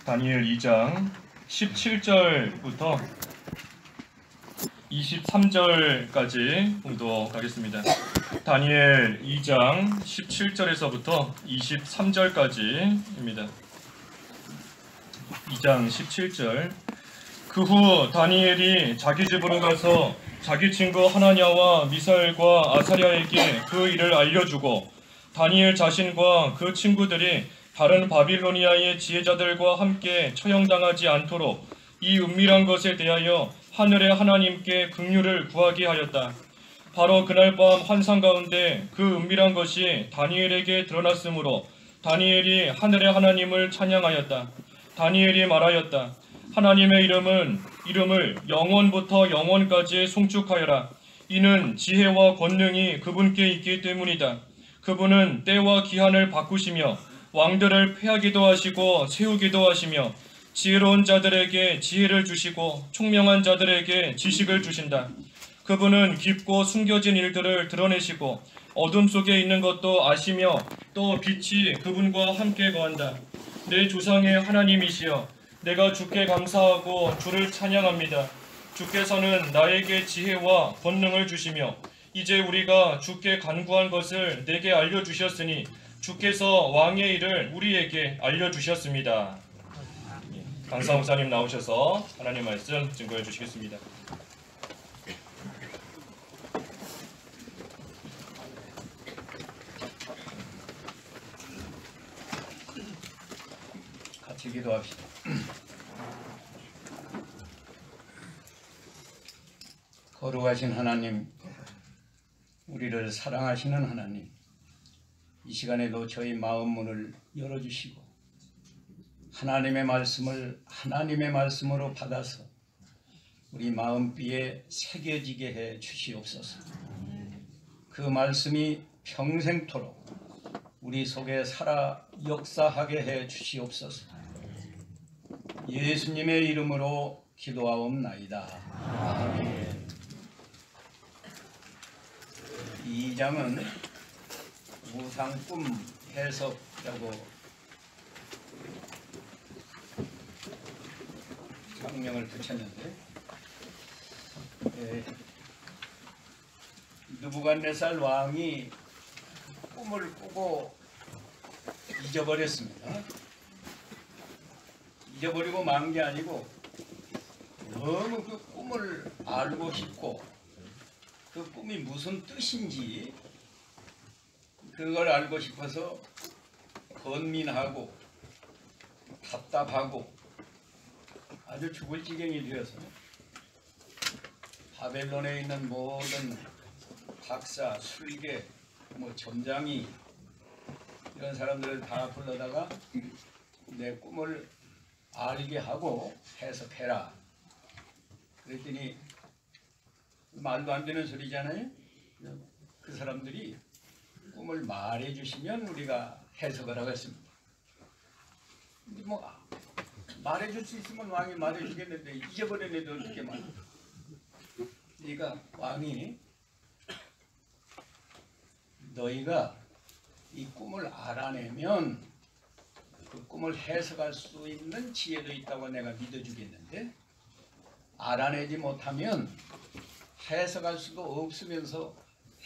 다니엘 2장 17절부터 23절까지 공독하겠습니다. 다니엘 2장 17절에서부터 23절까지입니다. 2장 17절. 그 후 다니엘이 자기 집으로 가서 자기 친구 하나냐와 미사엘과 아사랴에게 그 일을 알려주고, 다니엘 자신과 그 친구들이 다른 바빌로니아의 지혜자들과 함께 처형당하지 않도록 이 은밀한 것에 대하여 하늘의 하나님께 긍휼을 구하게 하였다. 바로 그날 밤 환상 가운데 그 은밀한 것이 다니엘에게 드러났으므로 다니엘이 하늘의 하나님을 찬양하였다. 다니엘이 말하였다. 하나님의 이름을 영원부터 영원까지 송축하여라. 이는 지혜와 권능이 그분께 있기 때문이다. 그분은 때와 기한을 바꾸시며 왕들을 패하기도 하시고 세우기도 하시며 지혜로운 자들에게 지혜를 주시고 총명한 자들에게 지식을 주신다. 그분은 깊고 숨겨진 일들을 드러내시고 어둠 속에 있는 것도 아시며 또 빛이 그분과 함께 거한다. 내 조상의 하나님이시여, 내가 주께 감사하고 주를 찬양합니다. 주께서는 나에게 지혜와 권능을 주시며 이제 우리가 주께 간구한 것을 내게 알려주셨으니 주께서 왕의 일을 우리에게 알려주셨습니다. 강사 목사님 나오셔서 하나님 말씀 증거해 주시겠습니다. 같이 기도합시다. 거룩하신 하나님, 우리를 사랑하시는 하나님, 이 시간에도 저희 마음 문을 열어주시고 하나님의 말씀을 하나님의 말씀으로 받아서 우리 마음비에 새겨지게 해 주시옵소서. 그 말씀이 평생토록 우리 속에 살아 역사하게 해 주시옵소서. 예수님의 이름으로 기도하옵나이다. 아멘. 2장은 무상꿈 해석이라고 장명을 붙였는데, 느부갓네살 왕이 꿈을 꾸고 잊어버렸습니다. 잊어버리고 만 게 아니고 너무 그 꿈을 알고 싶고 그 꿈이 무슨 뜻인지 그걸 알고 싶어서 건민하고 답답하고 아주 죽을 지경이 되어서 바벨론에 있는 모든 박사, 술계, 점장이 이런 사람들을 다 불러다가 내 꿈을 알게 하고 해석해라. 그랬더니 말도 안 되는 소리잖아요. 그 사람들이 꿈을 말해주시면 우리가 해석을 하겠습니다. 근데 말해줄 수 있으면 왕이 말해주겠는데 잊어버렸는데 어떻게 말해? 그러니까 왕이 너희가 이 꿈을 알아내면 그 꿈을 해석할 수 있는 지혜도 있다고 내가 믿어주겠는데, 알아내지 못하면 해석할 수도 없으면서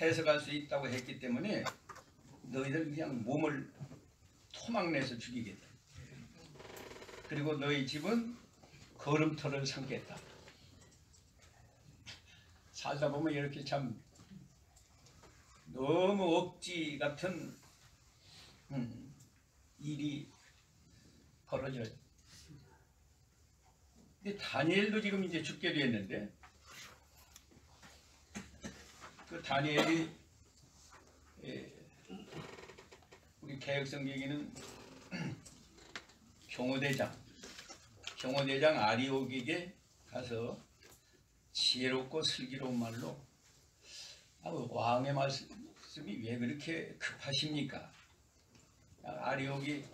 해석할 수 있다고 했기 때문에 너희들 그냥 몸을 토막내서 죽이겠다. 그리고 너희 집은 걸음터를 삼겠다. 살다 보면 이렇게 참 너무 억지 같은 일이 벌어져요. 근데 다니엘도 지금 이제 죽게 됐는데, 그 다니엘이 우리 개혁성경에는 경호대장 아리옥에게 가서 지혜롭고 슬기로운 말로 왕의 말씀이 왜 그렇게 급하십니까? 아리옥이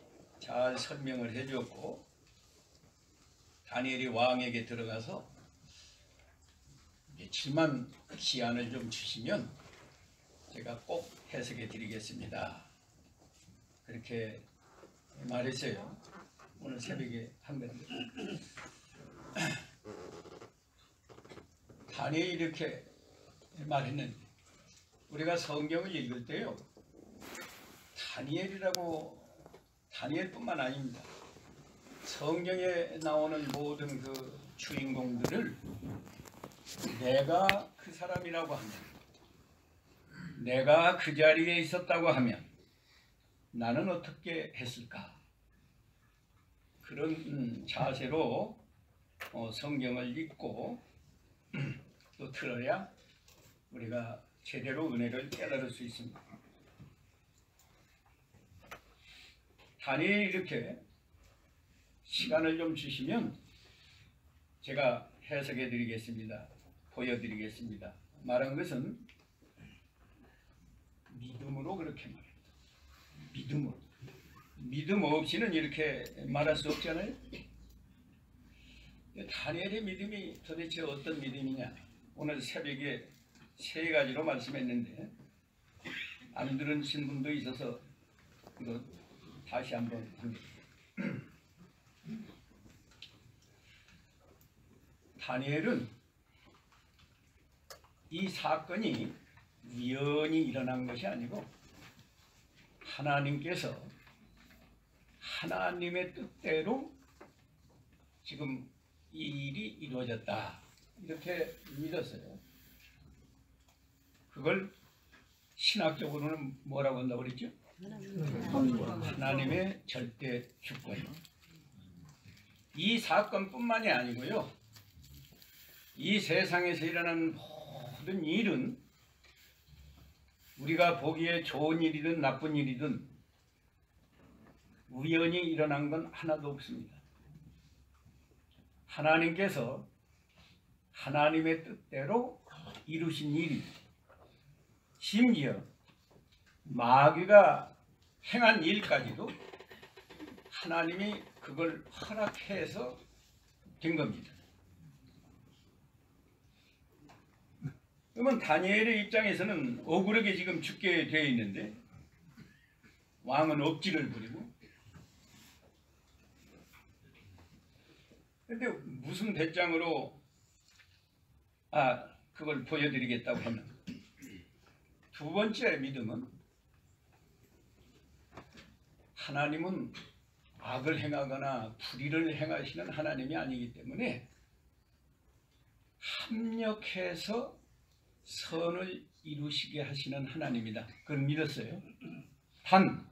잘 설명을 해줬고, 다니엘이 왕에게 들어가서 며칠만 시간을 좀 주시면 제가 꼭 해석해 드리겠습니다. 그렇게 말했어요. 오늘 새벽에 한 건데 다니엘이 이렇게 말했는데 우리가 성경을 읽을 때요 다니엘뿐만 아닙니다. 성경에 나오는 모든 그 주인공들을 내가 그 사람이라고 하면, 내가 그 자리에 있었다고 하면 나는 어떻게 했을까? 그런 자세로 성경을 읽고 또 들어야 우리가 제대로 은혜를 깨달을 수 있습니다. 다니엘이 이렇게 시간을 좀 주시면 제가 해석해 드리겠습니다. 보여드리겠습니다. 말한 것은 믿음으로 그렇게 말합니다. 믿음으로. 믿음 없이는 이렇게 말할 수 없잖아요. 다니엘의 믿음이 도대체 어떤 믿음이냐? 오늘 새벽에 세 가지로 말씀했는데 안 들으신 분도 있어서 이거 다시 한번 합니다. 다니엘은 이 사건이 우연히 일어난 것이 아니고 하나님께서 하나님의 뜻대로 지금 이 일이 이루어졌다 이렇게 믿었어요. 그걸 신학적으로는 뭐라고 한다고 그랬죠? 하나님의 절대 주권. 이 사건뿐만이 아니고요. 이 세상에서 일어나는 모든 일은 우리가 보기에 좋은 일이든 나쁜 일이든 우연히 일어난 건 하나도 없습니다. 하나님께서 하나님의 뜻대로 이루신 일이, 심지어 마귀가 행한 일까지도 하나님이 그걸 허락해서 된 겁니다. 그러면 다니엘의 입장에서는 억울하게 지금 죽게 되어 있는데 왕은 억지를 부리고, 근데 무슨 배짱으로 그걸 보여드리겠다고 하면, 두 번째 믿음은 하나님은 악을 행하거나 불의를 행하시는 하나님이 아니기 때문에 합력해서 선을 이루시게 하시는 하나님이다. 그걸 믿었어요. 단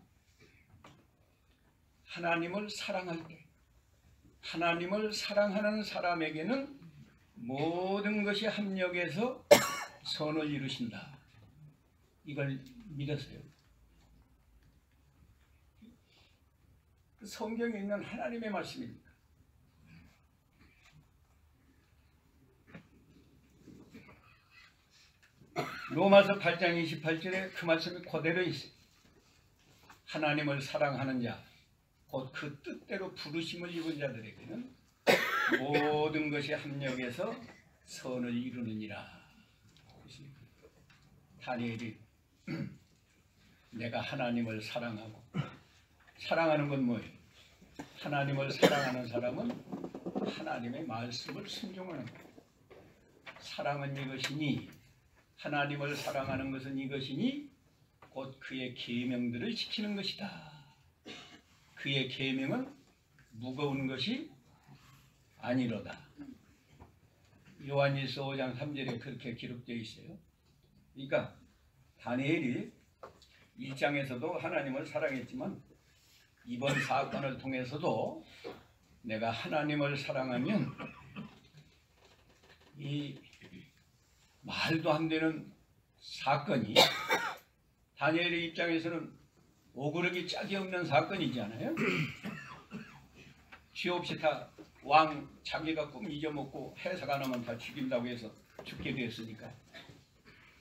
하나님을 사랑할 때, 하나님을 사랑하는 사람에게는 모든 것이 합력해서 선을 이루신다. 이걸 믿었어요. 성경에 있는 하나님의 말씀입니다. 로마서 8장 28절에 그 말씀이 그대로 있어요. 하나님을 사랑하는 자, 곧 그 뜻대로 부르심을 입은 자들에게는 모든 것이 합력해서 선을 이루느니라. 다니엘이 내가 하나님을 사랑하고, 사랑하는 건 뭐예요? 하나님을 사랑하는 사람은 하나님의 말씀을 순종하는 거예요. 사랑은 이것이니, 하나님을 사랑하는 것은 이것이니 곧 그의 계명들을 지키는 것이다. 그의 계명은 무거운 것이 아니로다. 요한일서 5장 3절에 그렇게 기록되어 있어요. 그러니까 다니엘이 1장에서도 하나님을 사랑했지만 이번 사건을 통해서도 내가 하나님을 사랑하면 이 말도 안 되는 사건이 다니엘의 입장에서는 오그러기 짝이 없는 사건이잖아요. 죄 없이 다 왕 자기가 꿈 잊어먹고 해석 안 하면 다 죽인다고 해서 죽게 되었으니까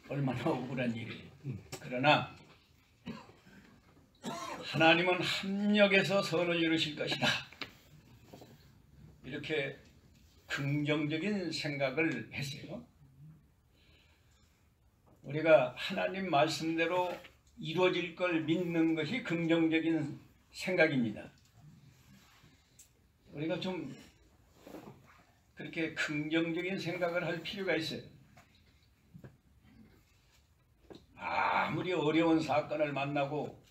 얼마나 억울한 일이에요. 그러나 하나님은 합력해서 선을 이루실 것이다. 이렇게 긍정적인 생각을 했어요. 우리가 하나님 말씀대로 이루어질 걸 믿는 것이 긍정적인 생각입니다. 우리가 좀 그렇게 긍정적인 생각을 할 필요가 있어요. 아무리 어려운 사건을 만나고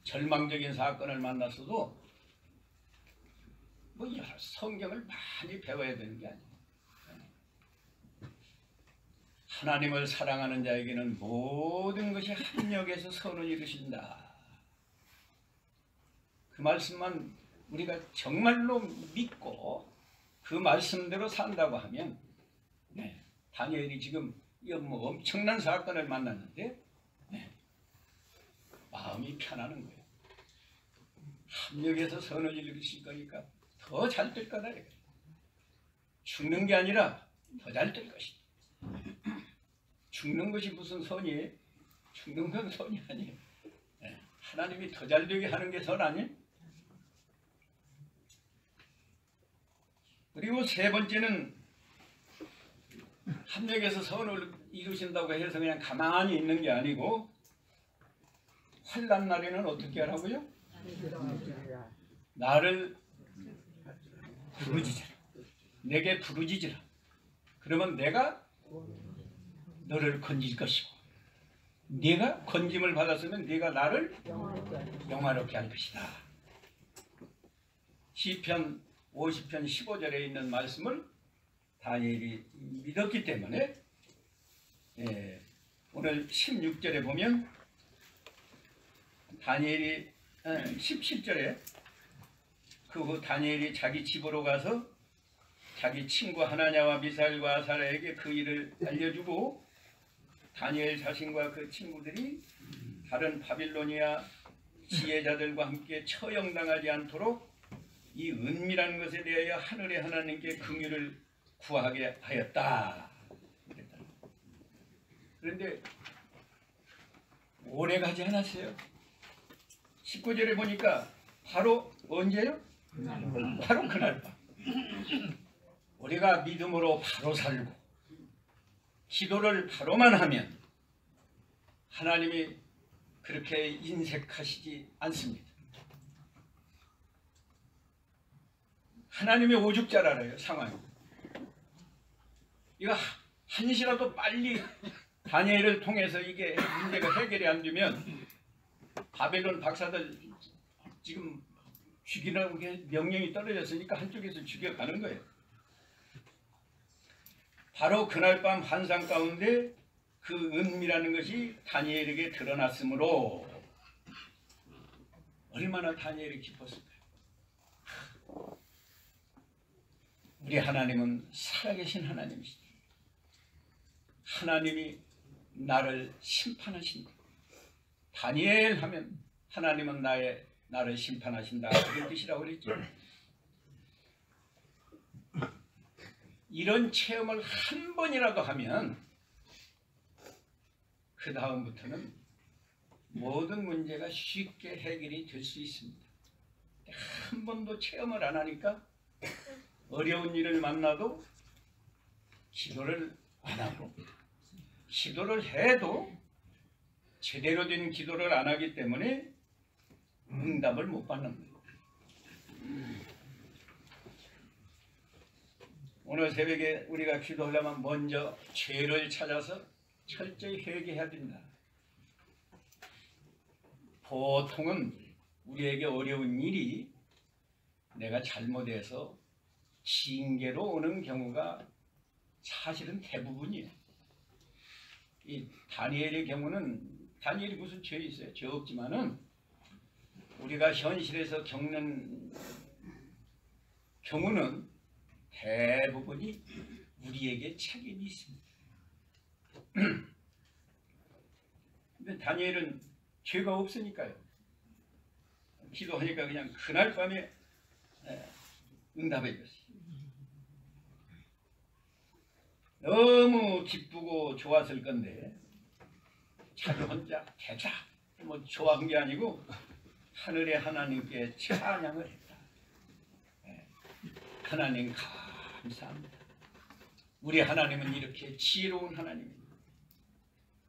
절망적인 사건을 만났어도 뭐 성경을 많이 배워야 되는 게 아니에요. 하나님을 사랑하는 자에게는 모든 것이 합력해서 선을 이루신다. 그 말씀만 우리가 정말로 믿고 그 말씀대로 산다고 하면, 다니엘이 지금 뭐 엄청난 사건을 만났는데 마음이 편하는 거예요. 합력해서 선을 이루실 거니까 더 잘 될 거다. 죽는 게 아니라 더 잘 될 것이다. 죽는 것이 무슨 선이에요? 죽는 건 선이 아니에요. 하나님이 더 잘 되게 하는 게 선 아니에요? 그리고 세 번째는 합력해서 선을 이루신다고 해서 그냥 가만히 있는 게 아니고 환난 날에는 어떻게 하라고요? 나를 부르짖으라. 내게 부르짖으라. 그러면 내가 너를 건질 것이고, 네가 건짐을 받았으면 네가 나를 영화롭게 할 것이다. 시편 50편 15절에 있는 말씀을 다니엘이 믿었기 때문에 오늘 16절에 보면 다니엘이 17절에 그 후 다니엘이 자기 집으로 가서 자기 친구 하나냐와 미사엘과 아사랴에게 그 일을 알려주고, 다니엘 자신과 그 친구들이 다른 바빌로니아 지혜자들과 함께 처형당하지 않도록 이 은밀한 것에 대하여 하늘의 하나님께 긍휼을 구하게 하였다. 그런데 오래 가지 않았어요. 19절에 보니까 바로 언제요? 바로 그날 밤. 우리가 믿음으로 바로 살고 기도를 바로만 하면 하나님이 그렇게 인색하시지 않습니다. 하나님의 오죽자라래요, 상황이. 이거 한시라도 빨리 다니엘을 통해서 이게 문제가 해결이 안 되면 바벨론 박사들 지금 죽이라고 명령이 떨어졌으니까 한쪽에서 죽여가는 거예요. 바로 그날 밤 환상 가운데 그 은미라는 것이 다니엘에게 드러났으므로 얼마나 다니엘이 기뻤을까요? 우리 하나님은 살아계신 하나님이시다. 하나님이 나를 심판하신다. 다니엘 하면 하나님은 나를 심판하신다. 그런 뜻이라고 그랬죠. 이런 체험을 한 번이라도 하면 그 다음부터는 모든 문제가 쉽게 해결이 될 수 있습니다. 한 번도 체험을 안 하니까 어려운 일을 만나도 기도를 안 하고, 기도를 해도 제대로 된 기도를 안 하기 때문에 응답을 못 받는 거예요. 오늘 새벽에 우리가 기도하려면 먼저 죄를 찾아서 철저히 회개해야 된다. 보통은 우리에게 어려운 일이 내가 잘못해서 징계로 오는 경우가 사실은 대부분이에요. 이 다니엘의 경우는, 다니엘이 무슨 죄 있어요? 죄 없지만은 우리가 현실에서 겪는 경우는 대부분이 우리에게 책임이 있습니다. 근데 다니엘은 죄가 없으니까요. 기도하니까 그냥 그날 밤에 응답해 줬어요. 너무 기쁘고 좋았을 건데 자기 혼자 대자 뭐 좋아한 게 아니고 하늘의 하나님께 찬양을 했다. 하나님 감사합니다. 우리 하나님은 이렇게 지혜로운 하나님입니다.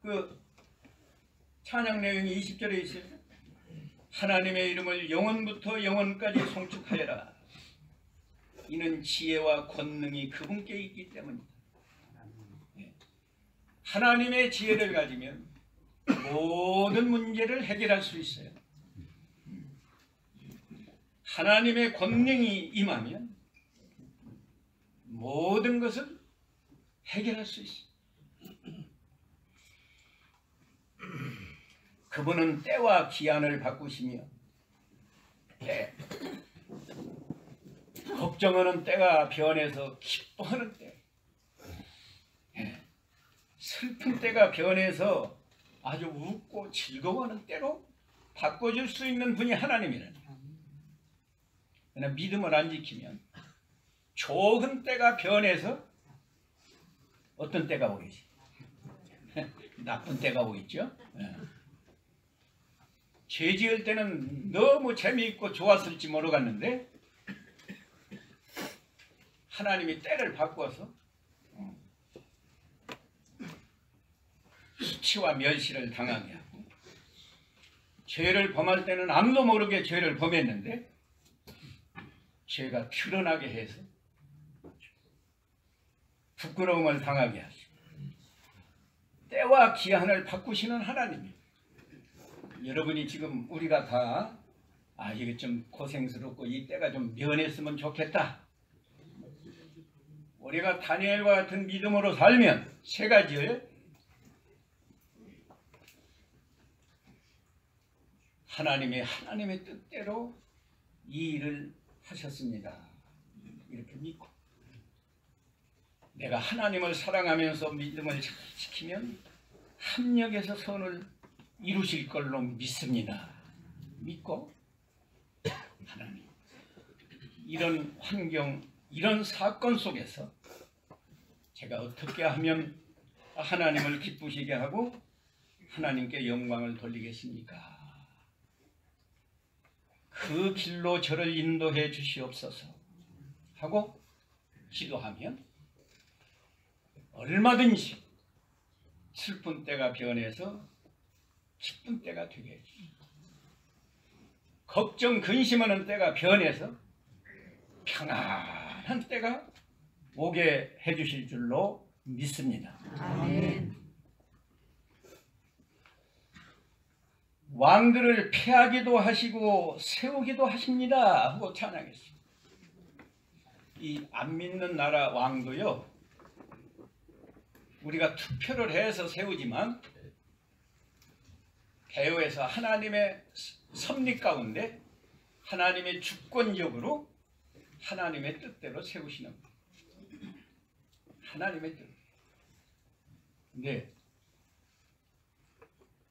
그 찬양 내용이 20절에 있어요. 하나님의 이름을 영원부터 영원까지 송축하여라. 이는 지혜와 권능이 그분께 있기 때문입니다. 하나님의 지혜를 가지면 모든 문제를 해결할 수 있어요. 하나님의 권능이 임하면 모든 것을 해결할 수 있어요. 그분은 때와 기한을 바꾸시며 걱정하는 때가 변해서 기뻐하는 때, 슬픈 때가 변해서 아주 웃고 즐거워하는 때로 바꿔줄 수 있는 분이 하나님이라니. 그러나 믿음을 안 지키면 좋은 때가 변해서 어떤 때가 오겠지? 나쁜 때가 오겠죠? 죄 지을 때는 너무 재미있고 좋았을지 모르겠는데 하나님이 때를 바꿔서 수치와 멸시를 당하게 하고, 죄를 범할 때는 아무도 모르게 죄를 범했는데 죄가 드러나게 해서 부끄러움을 당하게 하시고, 때와 기한을 바꾸시는 하나님입니다. 여러분이 지금 우리가 다 이게 좀 고생스럽고 이 때가 좀 면했으면 좋겠다. 우리가 다니엘과 같은 믿음으로 살면 세 가지예요. 하나님의 뜻대로 이 일을 하셨습니다. 이렇게 믿고, 내가 하나님을 사랑하면서 믿음을 잘 지키면 합력해서 선을 이루실 걸로 믿습니다. 믿고, 하나님, 이런 환경, 이런 사건 속에서 제가 어떻게 하면 하나님을 기쁘시게 하고 하나님께 영광을 돌리겠습니까? 그 길로 저를 인도해 주시옵소서 하고 기도하면 얼마든지 슬픈 때가 변해서 기쁜 때가 되게 해주십니다. 걱정 근심하는 때가 변해서 평안한 때가 오게 해주실 줄로 믿습니다. 아멘. 왕들을 패하기도 하시고 세우기도 하십니다 하고 찬양했습니다. 이 안 믿는 나라 왕도요, 우리가 투표를 해서 세우지만 개요에서 하나님의 섭리 가운데 하나님의 주권적으로 하나님의 뜻대로 세우시는 거예요. 하나님의 뜻. 근데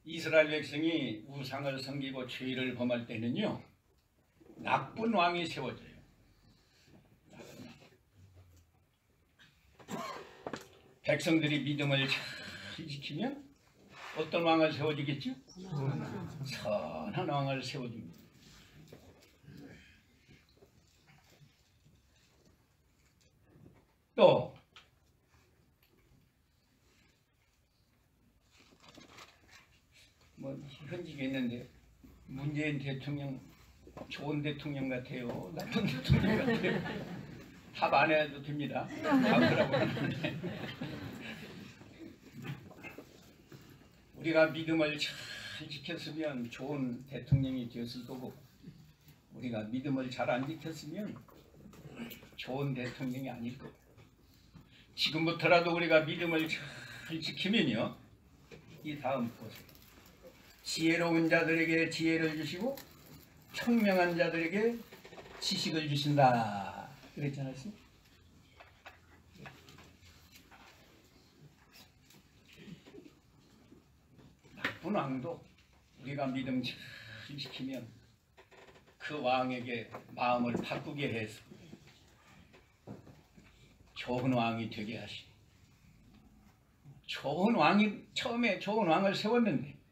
이스라엘 백성이 우상을 섬기고 죄를 범할 때는요, 나쁜 왕이 세워져요. 백성들이 믿음을 잘 지키면 어떤 왕을 세워주겠죠? 선한 왕을 세워줍니다. 또 현직에 있는데 문재인 대통령 좋은 대통령 같아요, 나쁜 대통령 같아요. 답 안 해도 됩니다. 답으라고 하는데 우리가 믿음을 잘 지켰으면 좋은 대통령이 되었을 거고, 우리가 믿음을 잘 안 지켰으면 좋은 대통령이 아닐 거고, 지금부터라도 우리가 믿음을 잘 지키면요, 이 다음 보세요. 지혜로운 자들에게 지혜를 주시고 청명한 자들에게 지식을 주신다 그랬잖아요. 나쁜 왕도 우리가 믿음 잘 지키면 그 왕에게 마음을 바꾸게 해서 좋은 왕이 되게 하시고, 좋은 왕이 처음에 좋은 왕을 세웠는데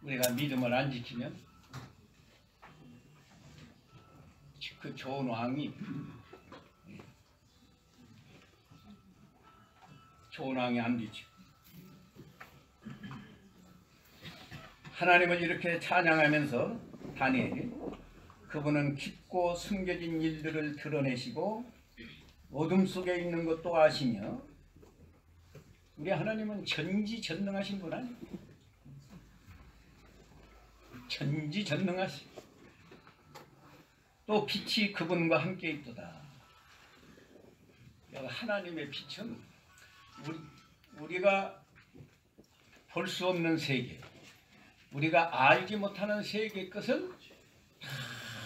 우리가 믿음을 안 지키면 그 좋은 왕이 안 되죠. 하나님을 이렇게 찬양하면서 다니엘이 그분은 깊고 숨겨진 일들을 드러내시고 어둠 속에 있는 것도 아시며 우리 하나님은 전지전능하신 분 아니에요. 전지전능하시. 또 빛이 그분과 함께 있도다. 하나님의 빛은 우리가 볼 수 없는 세계, 우리가 알지 못하는 세계의 것을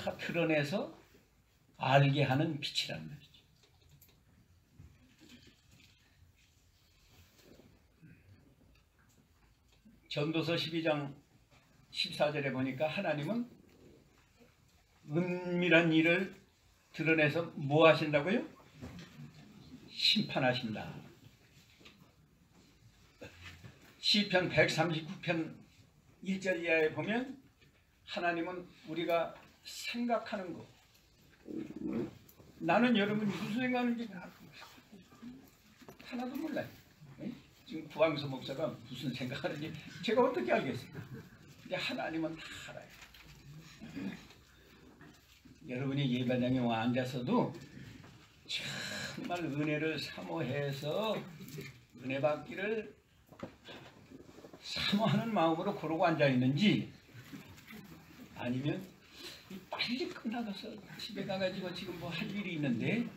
다 드러내서 알게 하는 빛이라는 말이죠. 전도서 12장 14절에 보니까 하나님은 은밀한 일을 드러내서 뭐 하신다고요? 심판하신다. 시편 139편 1절 이하에 보면 하나님은 우리가 생각하는 것, 나는 여러분이 무슨 생각하는지 하나도 몰라요. 지금 구황서 목사가 무슨 생각하는지 제가 어떻게 알겠어요? 근데 하나님은 다 알아요. 여러분이 예배당에 와 앉아서도 정말 은혜를 사모해서 은혜 받기를 사모하는 마음으로 그러고 앉아있는지, 아니면 빨리 끝나가서 집에 가가지고 지금 뭐 할 일이 있는데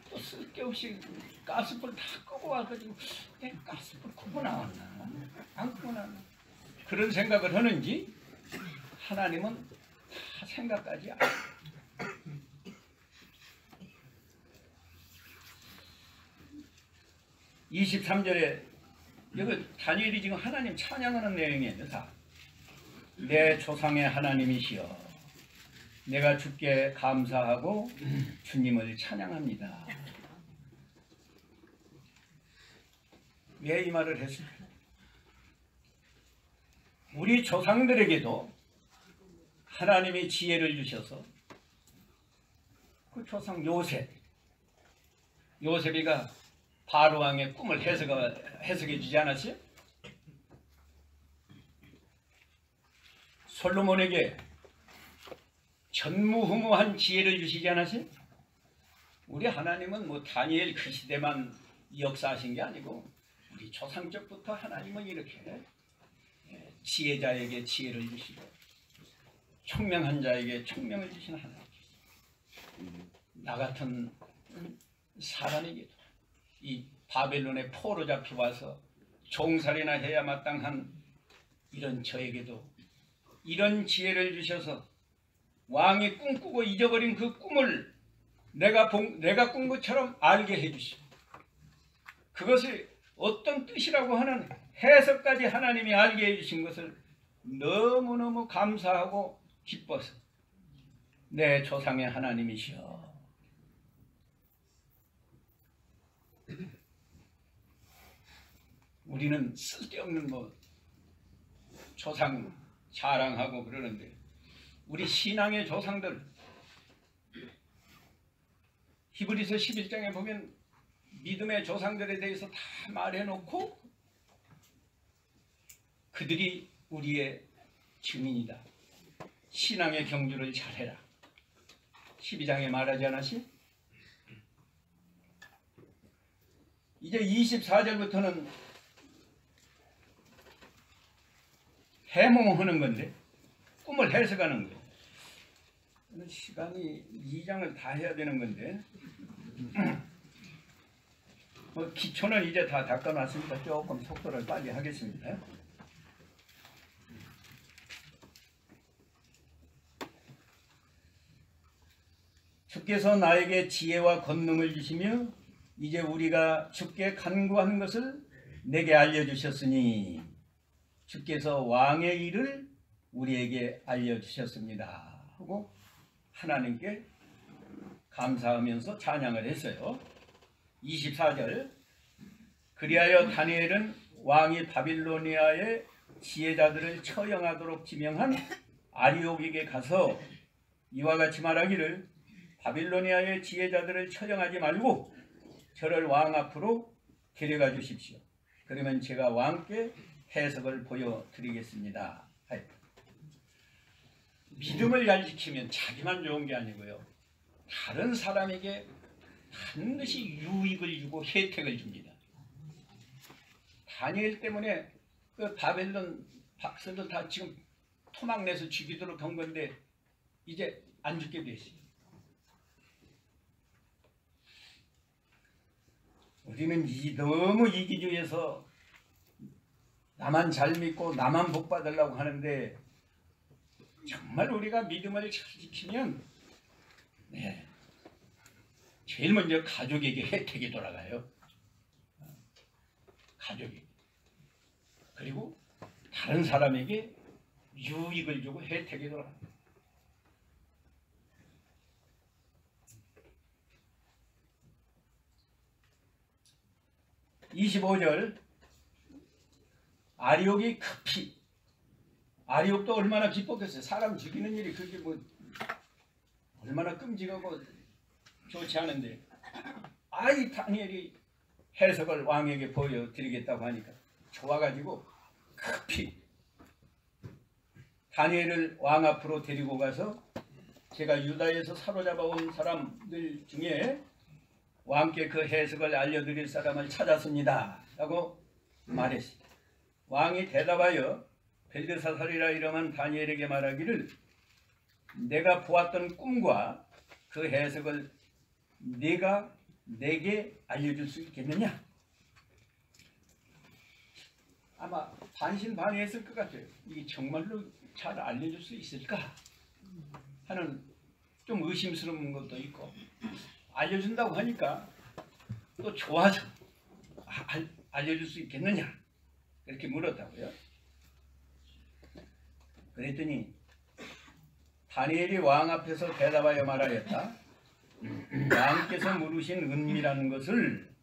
또 쓸데없이 가스불 다 끄고 와가지고 내 가스불 끄고 나왔나 안 끄고 나왔나 그런 생각을 하는지, 하나님은 다 생각까지 안 해요. 23절에 여기 다니엘이 지금 하나님 찬양하는 내용이에요. 다. 내 조상의 하나님이시여, 내가 주께 감사하고 주님을 찬양합니다. 왜 이 말을 했을까요? 우리 조상들에게도 하나님이 지혜를 주셔서 그 조상 요셉이가 바로 왕의 꿈을 해석해 주지 않았어요? 솔로몬에게 전무후무한 지혜를 주시지 않았어요? 우리 하나님은 뭐 다니엘 그 시대만 역사하신 게 아니고 우리 조상적부터 하나님은 이렇게 지혜자에게 지혜를 주시고 총명한 자에게 총명을 주시는 하나님. 나 같은 사람에게도 이 바벨론의 포로 잡혀와서 종살이나 해야 마땅한 이런 저에게도 이런 지혜를 주셔서 왕이 꿈꾸고 잊어버린 그 꿈을 내가 꾼 것처럼 알게 해주시고, 그것이 어떤 뜻이라고 하는 해석까지 하나님이 알게 해주신 것을 너무너무 감사하고 기뻐서 내 조상의 하나님이시여, 우리는 쓸데없는 뭐 조상 자랑하고 그러는데 우리 신앙의 조상들 히브리서 11장에 보면 믿음의 조상들에 대해서 다 말해놓고 그들이 우리의 증인이다. 신앙의 경주를 잘해라. 12장에 말하지 않았지? 이제 24절부터는 해몽하는 건데, 꿈을 해석하는 거예요. 시간이 2장을 다 해야 되는 건데 뭐 기초는 이제 다 닦아놨으니까 조금 속도를 빨리 하겠습니다. 주께서 나에게 지혜와 권능을 주시며 이제 우리가 주께 간구하는 것을 내게 알려주셨으니 주께서 왕의 일을 우리에게 알려주셨습니다 하고 하나님께 감사하면서 찬양을 했어요. 24절, 그리하여 다니엘은 왕이 바빌로니아의 지혜자들을 처형하도록 지명한 아리옥에게 가서 이와 같이 말하기를, 바빌로니아의 지혜자들을 처형하지 말고 저를 왕 앞으로 데려가 주십시오. 그러면 제가 왕께 해석을 보여드리겠습니다. 믿음을 잘 지키면 자기만 좋은 게 아니고요. 다른 사람에게 반드시 유익을 주고 혜택을 줍니다. 다니엘 때문에 그 바벨론 박사들 다 지금 토막내서 죽이도록 한 건데 이제 안 죽게 됐어요. 우리는 너무 이기주의에서 나만 잘 믿고 나만 복 받으려고 하는데 정말 우리가 믿음을 잘 지키면 제일 먼저 가족에게 혜택이 돌아가요. 가족이. 그리고 다른 사람에게 유익을 주고 혜택이 돌아가요. (25절) 아리옥이 급히, 아리옥도 얼마나 기뻤겠어요. 사람 죽이는 일이 그게 뭐 얼마나 끔찍하고 좋지 않은데, 이 다니엘이 해석을 왕에게 보여드리겠다고 하니까 좋아가지고 급히 다니엘을 왕 앞으로 데리고 가서 제가 유다에서 사로잡아 온 사람들 중에 왕께 그 해석을 알려드릴 사람을 찾았습니다 라고 말했습니다. 왕이 대답하여 벨드사살이라 이름한 다니엘에게 말하기를, 내가 보았던 꿈과 그 해석을 네가 내게 알려줄 수 있겠느냐? 아마 반신반의했을 것 같아요. 이게 정말로 잘 알려줄 수 있을까 하는 좀 의심스러운 것도 있고, 알려준다고 하니까 또 좋아서 알려줄 수 있겠느냐 이렇게 물었다고요. 그랬더니 다니엘이 왕 앞에서 대답하여 말하였다. 왕께서 물으신 은미라는 것을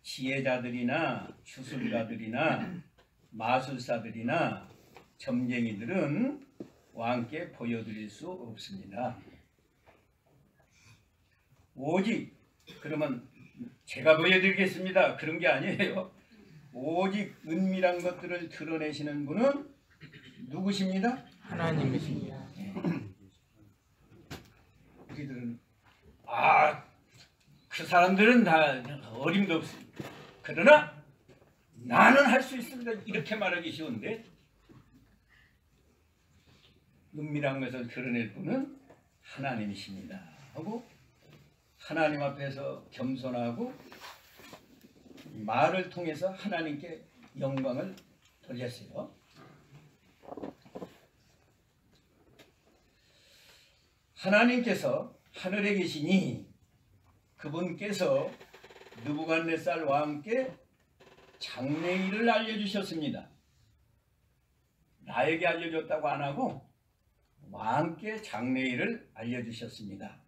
지혜자들이나 주술가들이나 마술사들이나 점쟁이들은 왕께 보여드릴 수 없습니다. 오직, 그러면 제가 보여드리겠습니다 그런 게 아니에요. 오직 은밀한 것들을 드러내시는 분은 누구십니다? 하나님이십니다. 우리들은 그 사람들은 다 어림도 없습니다. 그러나 나는 할 수 있습니다 이렇게 말하기 쉬운데, 은밀한 것을 드러낼 분은 하나님이십니다 하고 하나님 앞에서 겸손하고 말을 통해서 하나님께 영광을 돌렸어요. 하나님께서 하늘에 계시니 그분께서 느부갓네살 왕께 장래일을 알려주셨습니다. 나에게 알려줬다고 안 하고 왕께 장래일을 알려주셨습니다.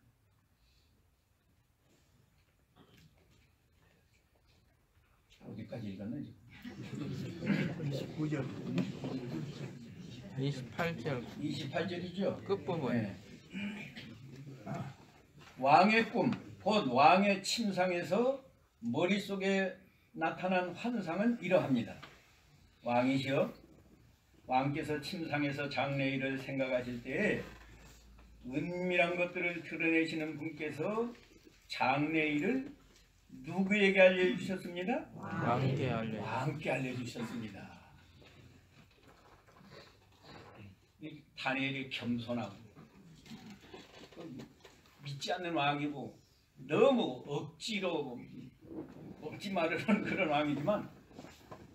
어디까지 읽었는지? 28절 28절이죠. 끝부분. 네. 왕의 꿈, 곧 왕의 침상에서 머릿속에 나타난 환상은 이러합니다. 왕이시여, 왕께서 침상에서 장래일을 생각하실 때에 은밀한 것들을 드러내시는 분께서 장래일을 누구에게 알려주셨습니다? 왕께 알려주셨습니다. 다니엘이 겸손하고 믿지 않는 왕이고 너무 억지로 억지 말을 하는 그런 왕이지만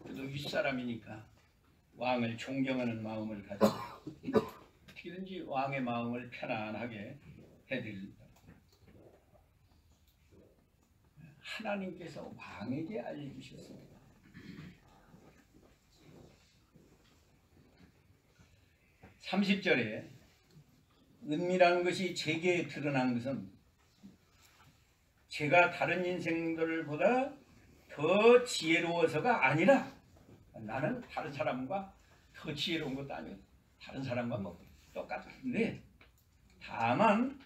그래도 윗사람이니까 왕을 존경하는 마음을 가지고 어떻게든지 왕의 마음을 편안하게 해드립니다. 하나님께서 왕에게 알려주셨습니다. (30절에) 은밀한 것이 제게 드러난 것은 제가 다른 인생들보다 더 지혜로워서가 아니라, 나는 다른 사람과 더 지혜로운 것도 아니고 다른 사람과 뭐 똑같은데, 다만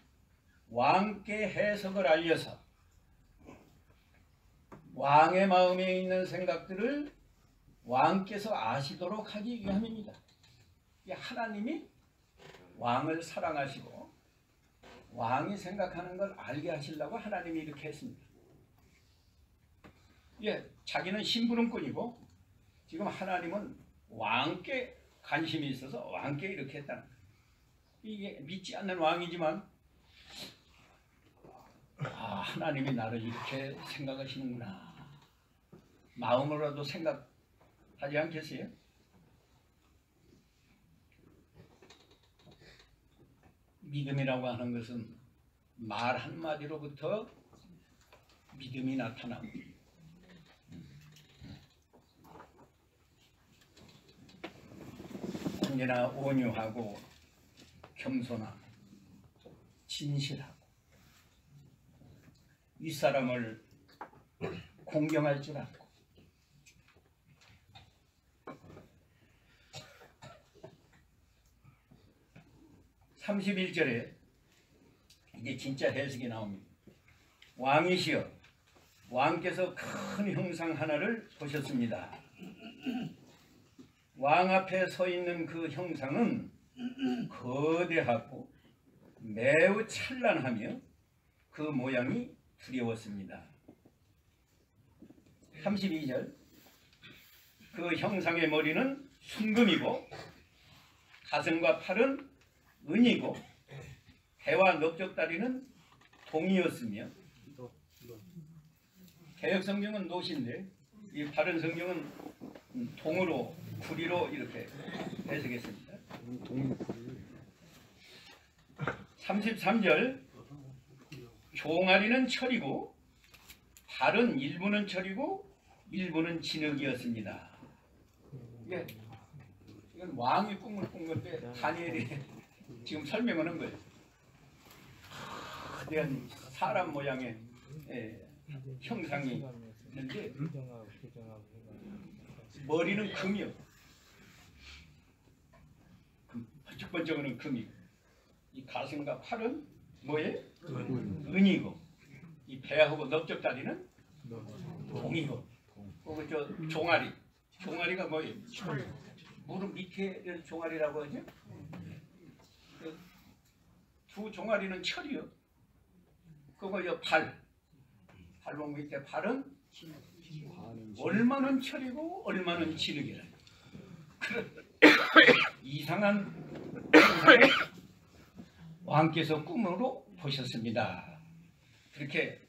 왕께 해석을 알려서 왕의 마음에 있는 생각들을 왕께서 아시도록 하기 위함입니다. 하나님이 왕을 사랑하시고 왕이 생각하는 걸 알게 하시려고 하나님이 이렇게 했습니다. 예, 자기는 심부름꾼이고 지금 하나님은 왕께 관심이 있어서 왕께 이렇게 했다는 거예요. 이게 믿지 않는 왕이지만 하나님이 나를 이렇게 생각하시는구나. 마음으로라도 생각하지 않겠어요? 믿음이라고 하는 것은 말 한마디로부터 믿음이 나타납니다. 언제나 온유하고 겸손하고 진실하고 윗사람을 공경할 줄 알고 (31절에) 이게 진짜 해석이 나옵니다. 왕이시여 왕께서 큰 형상 하나를 보셨습니다. 왕 앞에 서 있는 그 형상은 거대하고 매우 찬란하며 그 모양이 두려웠습니다. 32절 그 형상의 머리는 순금이고 가슴과 팔은 은이고 배와 넓적다리는 동이었으며 개역성경은 노신데 이 다른 성경은 동으로 구리로 이렇게 해석했습니다. 33절 종아리는 철이고 발은 일부는 철이고 일부는 진흙이었습니다. 이건 왕이 꿈을 꾼 건데 다니엘이 지금 설명을 한 거예요. 거대한 사람 모양의 형상이 있는데 머리는 금이요. 번쩍번쩍하는 금이고 이 가슴과 팔은 뭐예요? 은이고 이 배하고 넓적다리는 동이고 그리고 저 종아리가 뭐예요? 무릎 밑에를 종아리라고 하죠? 두 종아리는 철이요. 그리고 저 발목 밑에 발은 얼마는 철이고 얼마는 진흙이라. 이상한 왕께서 꿈으로 보셨습니다. 그렇게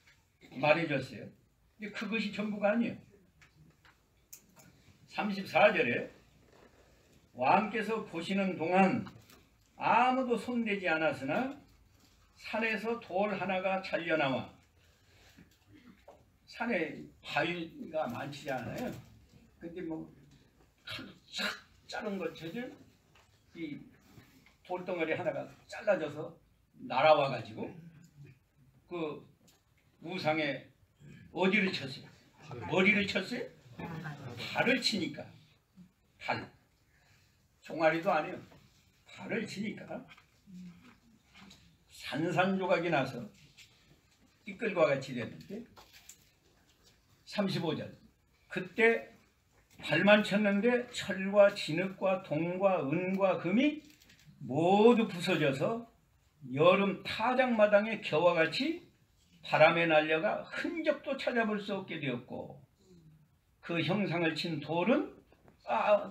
말해줬어요. 근데 그것이 전부가 아니에요. 34절에 왕께서 보시는 동안 아무도 손대지 않았으나 산에서 돌 하나가 잘려나와 산에 바위가 많지 않아요. 근데 뭐 칼로 쫙 자른 것처럼 이 돌덩어리 하나가 잘라져서 날아와 가지고 그 우상에 어디를 쳤어요? 머리를 쳤어요? 발을 치니까 발 종아리도 아니에요. 발을 치니까 산산조각이 나서 띠끌과 같이 됐는데 35절 그때 발만 쳤는데 철과 진흙과 동과 은과 금이 모두 부서져서 여름 타작마당의 겨와 같이 바람에 날려가 흔적도 찾아볼 수 없게 되었고 그 형상을 친 돌은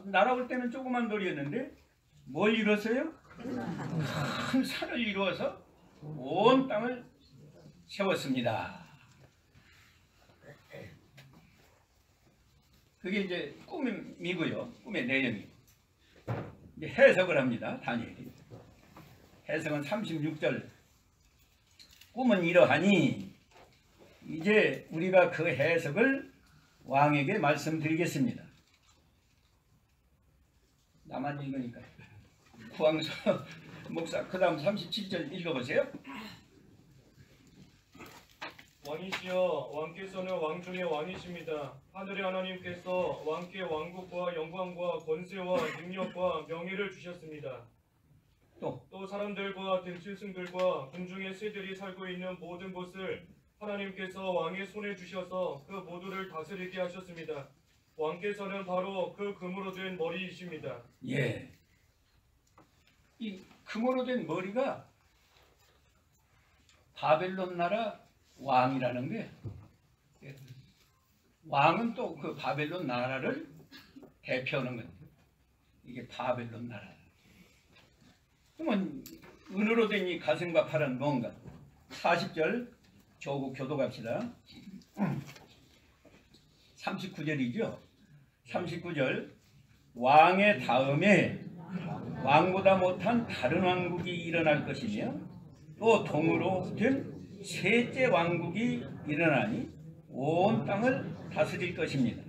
날아올 때는 조그만 돌이었는데 뭘 이뤘어요? 큰 산을 이루어서 온 땅을 세웠습니다. 그게 이제 꿈이고요. 꿈의 내용이. 이제 해석을 합니다. 다니엘이. 해석은 36절. 꿈은 이러하니 이제 우리가 그 해석을 왕에게 말씀드리겠습니다. 나만 읽으니까. 구왕서 목사 그 다음 37절 읽어보세요. 왕이시여 왕께서는 왕 중의 왕이십니다. 하늘의 하나님께서 왕께 왕국과 영광과 권세와 능력과 명예를 주셨습니다. 또 사람들과 들짐승들과 군중의 새들이 살고 있는 모든 곳을 하나님께서 왕의 손에 주셔서 그 모두를 다스리게 하셨습니다. 왕께서는 바로 그 금으로 된 머리이십니다. 예. 이 금으로 된 머리가 바벨론 나라 왕이라는 거예요. 왕은 또 그 바벨론 나라를 대표하는 거예요. 이게 바벨론 나라. 그러면 은으로 된 이 가슴과 팔은 뭔가? 40절 조국 교도 갑시다. 39절이죠. 39절 왕의 다음에 왕보다 못한 다른 왕국이 일어날 것이며 또 동으로 된 셋째 왕국이 일어나니 온 땅을 다스릴 것입니다.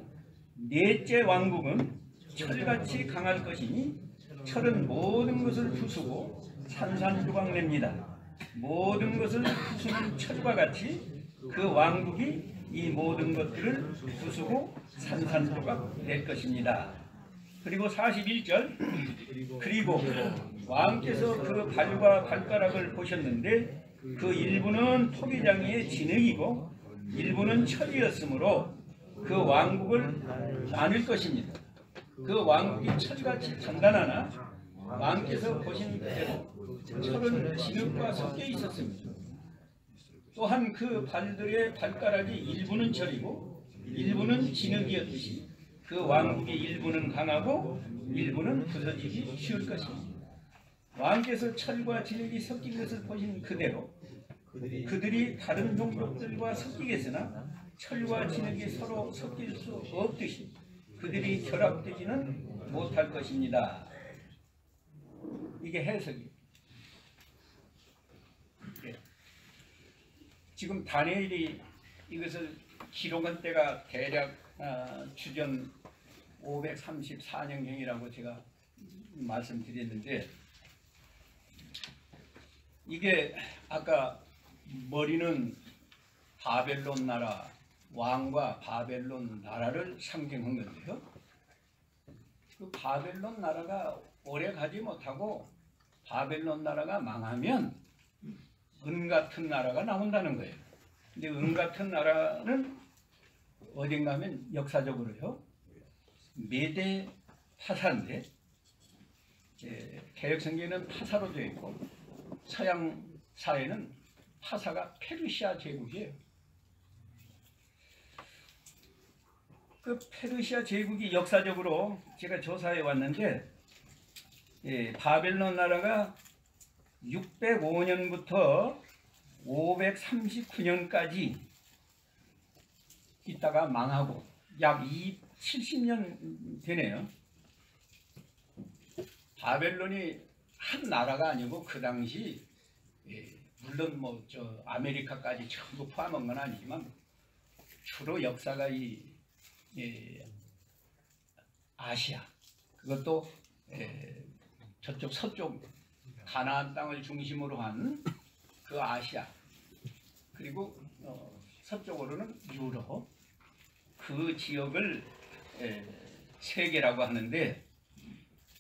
넷째 왕국은 철같이 강할 것이니 철은 모든 것을 부수고 산산조각 냅니다. 모든 것을 부수는 철과 같이 그 왕국이 이 모든 것들을 부수고 산산조각 낼 것입니다. 그리고 41절 그리고 왕께서 그 발과 발가락을 보셨는데 그 일부는 토기장이의 진흙이고 일부는 철이었으므로 그 왕국을 나눌 것입니다. 그 왕국이 철같이 단단하나 왕께서 보신 대로 철은 진흙과 섞여 있었습니다. 또한 그 발들의 발가락이 일부는 철이고 일부는 진흙이었듯이 그 왕국의 일부는 강하고 일부는 부서지기 쉬울 것입니다. 왕께서 철과 진흙이 섞인 것을 보신 그대로 그들이 다른 종족들과 섞이겠으나 철과 진흙이 서로 섞일 수 없듯이 그들이 결합되지는 못할 것입니다. 이게 해석이에요. 지금 다니엘이 이것을 기록한 때가 대략 주전 534년경이라고 제가 말씀드렸는데 이게 아까 머리는 바벨론 나라 왕과 바벨론 나라를 상징한 건데요. 그 바벨론 나라가 오래 가지 못하고 바벨론 나라가 망하면 은 같은 나라가 나온다는 거예요. 근데 은 같은 나라는 어딘가 하면 역사적으로요. 메데 파사인데 개혁성경에는 파사로 되어 있고 서양 사회는 파사가 페르시아 제국이에요. 그 페르시아 제국이 역사적으로 제가 조사해 왔는데 바벨론 나라가 605년부터 539년까지 있다가 망하고 약 70년 되네요. 바벨론이 한 나라가 아니고 그 당시 물론 뭐 저 아메리카까지 전부 포함한 건 아니지만 주로 역사가 이 아시아 그것도 저쪽 서쪽 가나안 땅을 중심으로 한 그 아시아 그리고 서쪽으로는 유럽 그 지역을 세계라고 하는데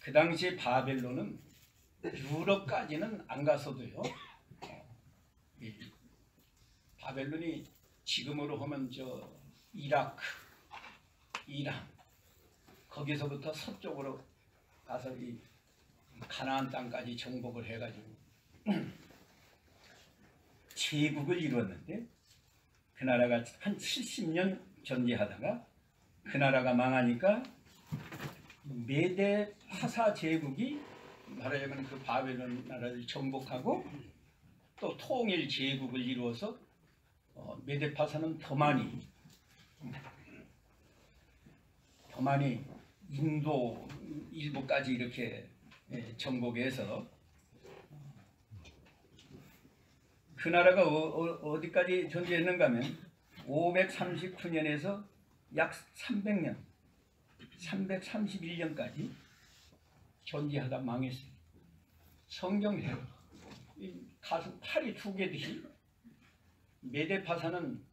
그 당시 바벨론은 유럽까지는 안 갔어도요. 바벨론이 지금으로 하면 저 이라크, 이란 거기서부터 서쪽으로 가서 이 가나안 땅까지 정복을 해가지고 제국을 이루었는데 그 나라가 한 70년 존재하다가 그 나라가 망하니까 메데 파사 제국이 말하자면 그 바벨론 나라를 정복하고 또 통일 제국을 이루어서 메데 파사는 더 많이 인도 일부까지 이렇게 정복해서 그 나라가 어디까지 존재했는가 하면 539년에서 약 300년 331년까지 존재하다 망했어요. 성경에 가슴 팔이 두 개듯이 메데 파사는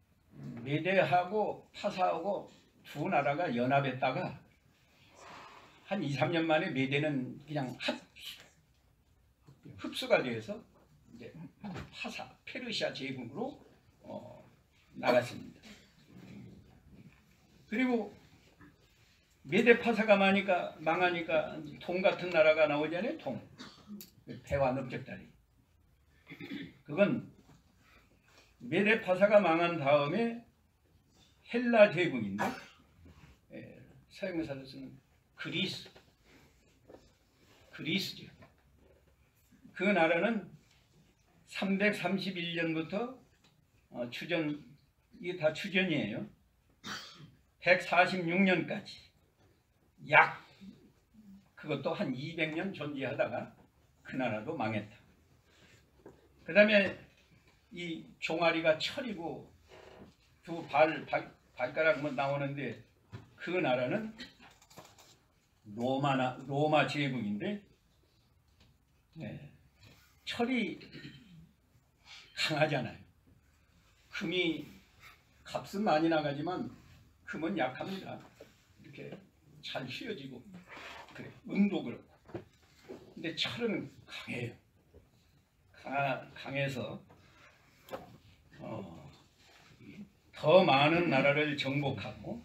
메데하고 파사하고 두 나라가 연합했다가 한 2, 3년 만에 메데는 그냥 흡수가 되어서 이제 파사, 페르시아 제국으로 나갔습니다. 그리고 메데 파사가 망하니까 동 같은 나라가 나오잖아요. 배와 넓적다리. 그건 메데파사가 망한 다음에 헬라 제국인데 서양사로 쓰는 그리스죠. 그 나라는 331년부터 추전, 이게 다 추전이에요. 146년까지 약 그것도 한 200년 존재하다가 그 나라도 망했다. 그 다음에 이 종아리가 철이고 두 발가락만 나오는데 그 나라는 로마 제국인데 철이 강하잖아요. 금이 값은 많이 나가지만 금은 약합니다. 이렇게 잘 휘어지고 그래. 은도 그렇고. 근데 철은 강해요. 강해서 더 많은 나라를 정복하고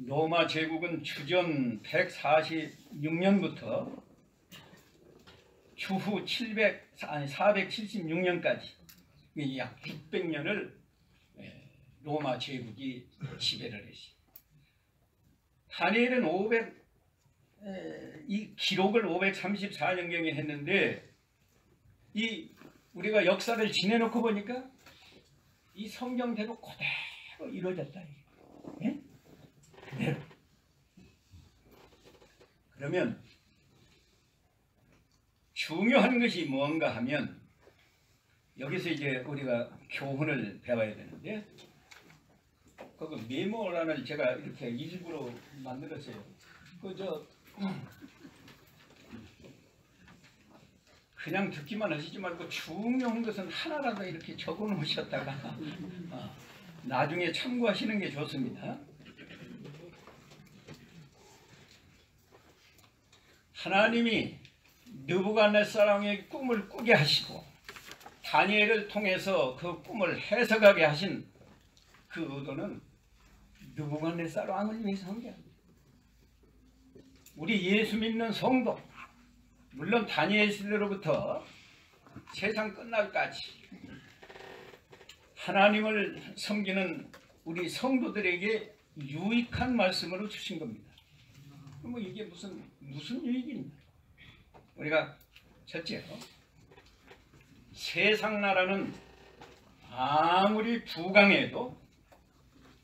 로마 제국은 주전 146년부터 주후 476년까지 약 600년을 로마 제국이 지배를 했어요. 다니엘은 이 기록을 534년경에 했는데 우리가 역사를 지내놓고 보니까 이 성경대로 그대로 이루어졌다. 예? 그대로. 그러면 중요한 것이 뭔가 하면 여기서 이제 우리가 교훈을 배워야 되는데 그 메모란을 제가 이렇게 일부러 만들었어요. 그냥 듣기만 하시지 말고 중요한 것은 하나라도 이렇게 적어 놓으셨다가 나중에 참고하시는 게 좋습니다. 하나님이 느부갓네살왕의 꿈을 꾸게 하시고 다니엘을 통해서 그 꿈을 해석하게 하신 그 의도는 느부갓네살왕을 위해서 한 게 아닙니다. 우리 예수 믿는 성도, 물론 다니엘 시대로부터 세상 끝날까지 하나님을 섬기는 우리 성도들에게 유익한 말씀으로 주신 겁니다. 그럼 이게 무슨 유익입니까? 우리가 첫째로 세상 나라는 아무리 부강해도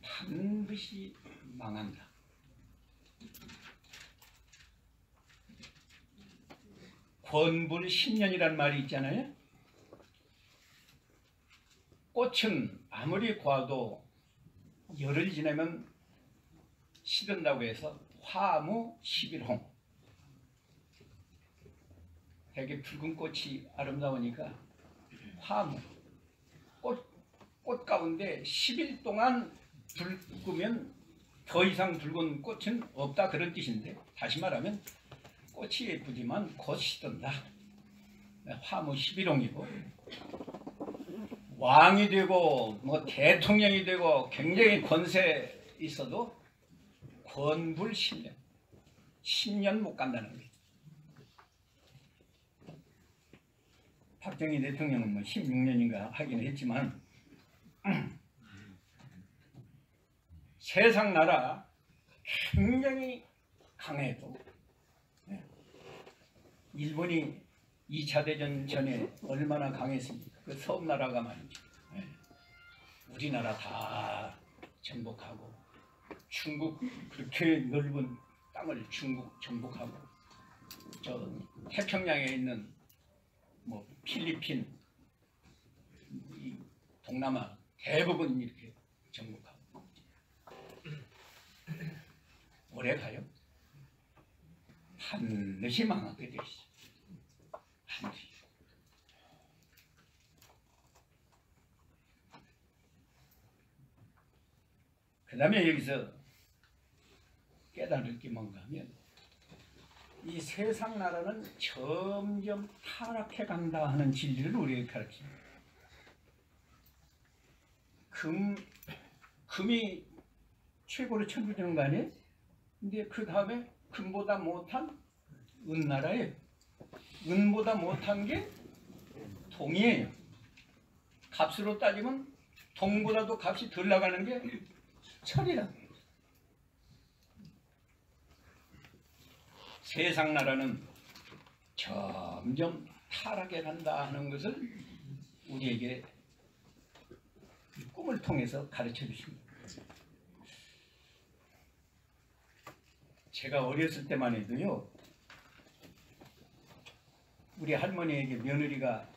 반드시 망한다. 권불10년이란 말이 있잖아요. 꽃은 아무리 고와도 열을 지내면 시든다고 해서 화무 11홍. 되게 붉은 꽃이 아름다우니까 화무. 꽃 가운데 10일 동안 불 끄면 더 이상 붉은 꽃은 없다, 그런 뜻인데, 다시 말하면 꽃이 예쁘지만 곧 시든다. 화무 11홍이고 왕이 되고 뭐 대통령이 되고 굉장히 권세 있어도 권불 10년 10년 못 간다는 거예요. 박정희 대통령은 뭐 16년인가 하긴 했지만 세상 나라 굉장히 강해도 일본이 2차 대전 전에 얼마나 강했습니까? 그 섬나라가 말이죠. 우리나라 다 정복하고 중국 그렇게 넓은 땅을 중국 정복하고 저 태평양에 있는 뭐 필리핀, 이 동남아 대부분 이렇게 정복하고 오래 가요? 반드시 망하게 돼 있어. 반드시. 그 다음에 여기서 깨달을 게 뭔가 하면 이 세상 나라는 점점 타락해 간다 하는 진리를 우리에게 가르칩니다. 금이 최고로 천주되는 거 아니에요? 근데 그 다음에 금보다 못한 은나라예요. 은보다 못한 게 동이에요. 값으로 따지면 동보다도 값이 덜 나가는 게 철이라. 세상 나라는 점점 타락해 간다 하는 것을 우리에게 꿈을 통해서 가르쳐 주십니다. 제가 어렸을 때만 해도요, 우리 할머니에게 며느리가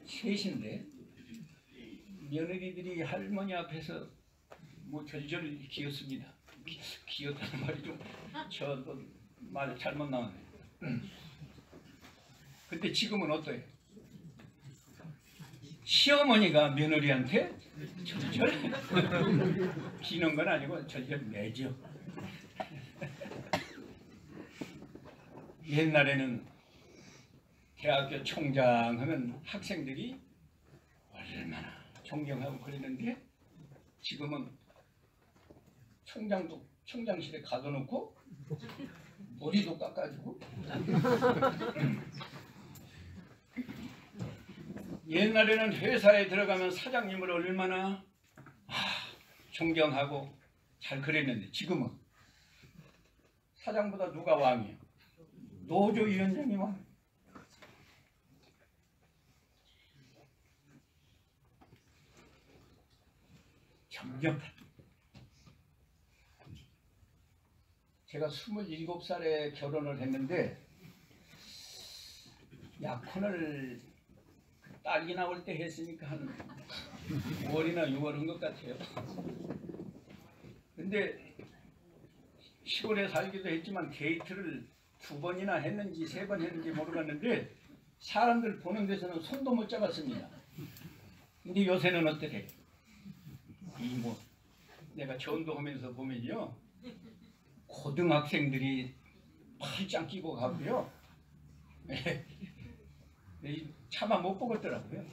셋인데 며느리들이 할머니 앞에서 뭐 절절 기었습니다. 기었다는 말이 좀 저도 말 잘못 나왔네. 근데 지금은 어때요? 시어머니가 며느리한테 절절 기는 건 아니고 절절 매죠. 옛날에는 대학교 총장 하면 학생들이 얼마나 존경하고 그랬는데 지금은 총장도 총장실에 가둬놓고 머리도 깎아주고 옛날에는 회사에 들어가면 사장님을 얼마나 존경하고 잘 그랬는데 지금은 사장보다 누가 왕이에요? 노조위원장이 왕. 점점 제가 27살에 결혼을 했는데 약혼을 딸이 나올 때 했으니까 한 5월이나 6월 한 것 같아요. 근데 시골에 살기도 했지만 데이트를 2번이나 했는지 3번 했는지 모르겠는데 사람들 보는 데서는 손도 못 잡았습니다. 근데 요새는 어떻게? 뭐 내가 전도하면서 보면요, 고등학생들이 팔짱 끼고 가고요, 차마 못 보겠더라고요.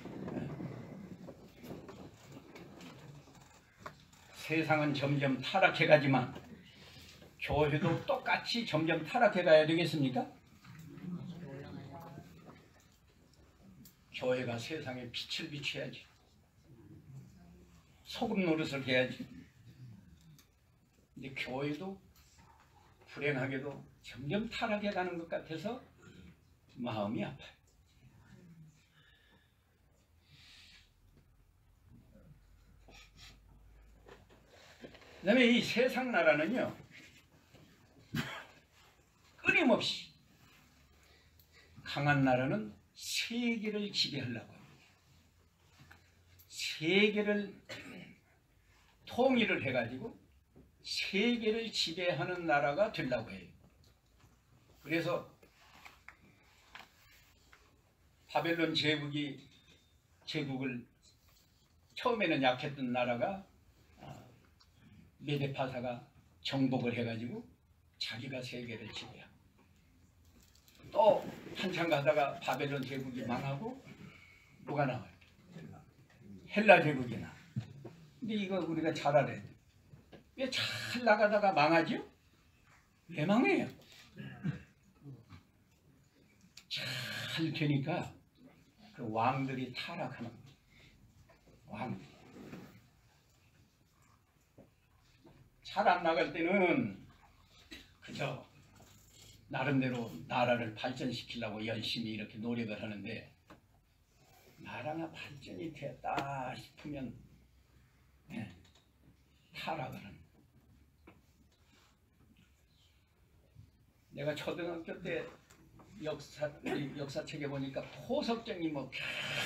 세상은 점점 타락해가지만 교회도 똑같이 점점 타락해가야 되겠습니까? 교회가 세상에 빛을 비춰야지. 소금 노릇을 해야지. 근데 교회도 불행하게도 점점 타락해 가는 것 같아서 마음이 아파요. 그 다음에 이 세상 나라는요, 끊임없이 강한 나라는 세계를 지배하려고 해요. 세계를 통일을 해가지고 세계를 지배하는 나라가 되려고 해요. 그래서 바벨론 제국을 처음에는 약했던 나라가 메데파사가 정복을 해가지고 자기가 세계를 지배하고, 또 한참 가다가 바벨론 제국이 망하고 뭐가 나와요? 헬라 제국이 나. 근데 이거 우리가 잘 알아야 돼. 왜 잘 나가다가 망하죠? 왜 망해요? 잘 되니까 그 왕들이 타락하는 거예요. 왕. 잘 안 나갈 때는 그저 나름대로 나라를 발전시키려고 열심히 이렇게 노력을 하는데, 나라가 발전이 됐다 싶으면 타락을 하는 거예요. 내가 초등학교 때 역사책에 보니까 포석정이 뭐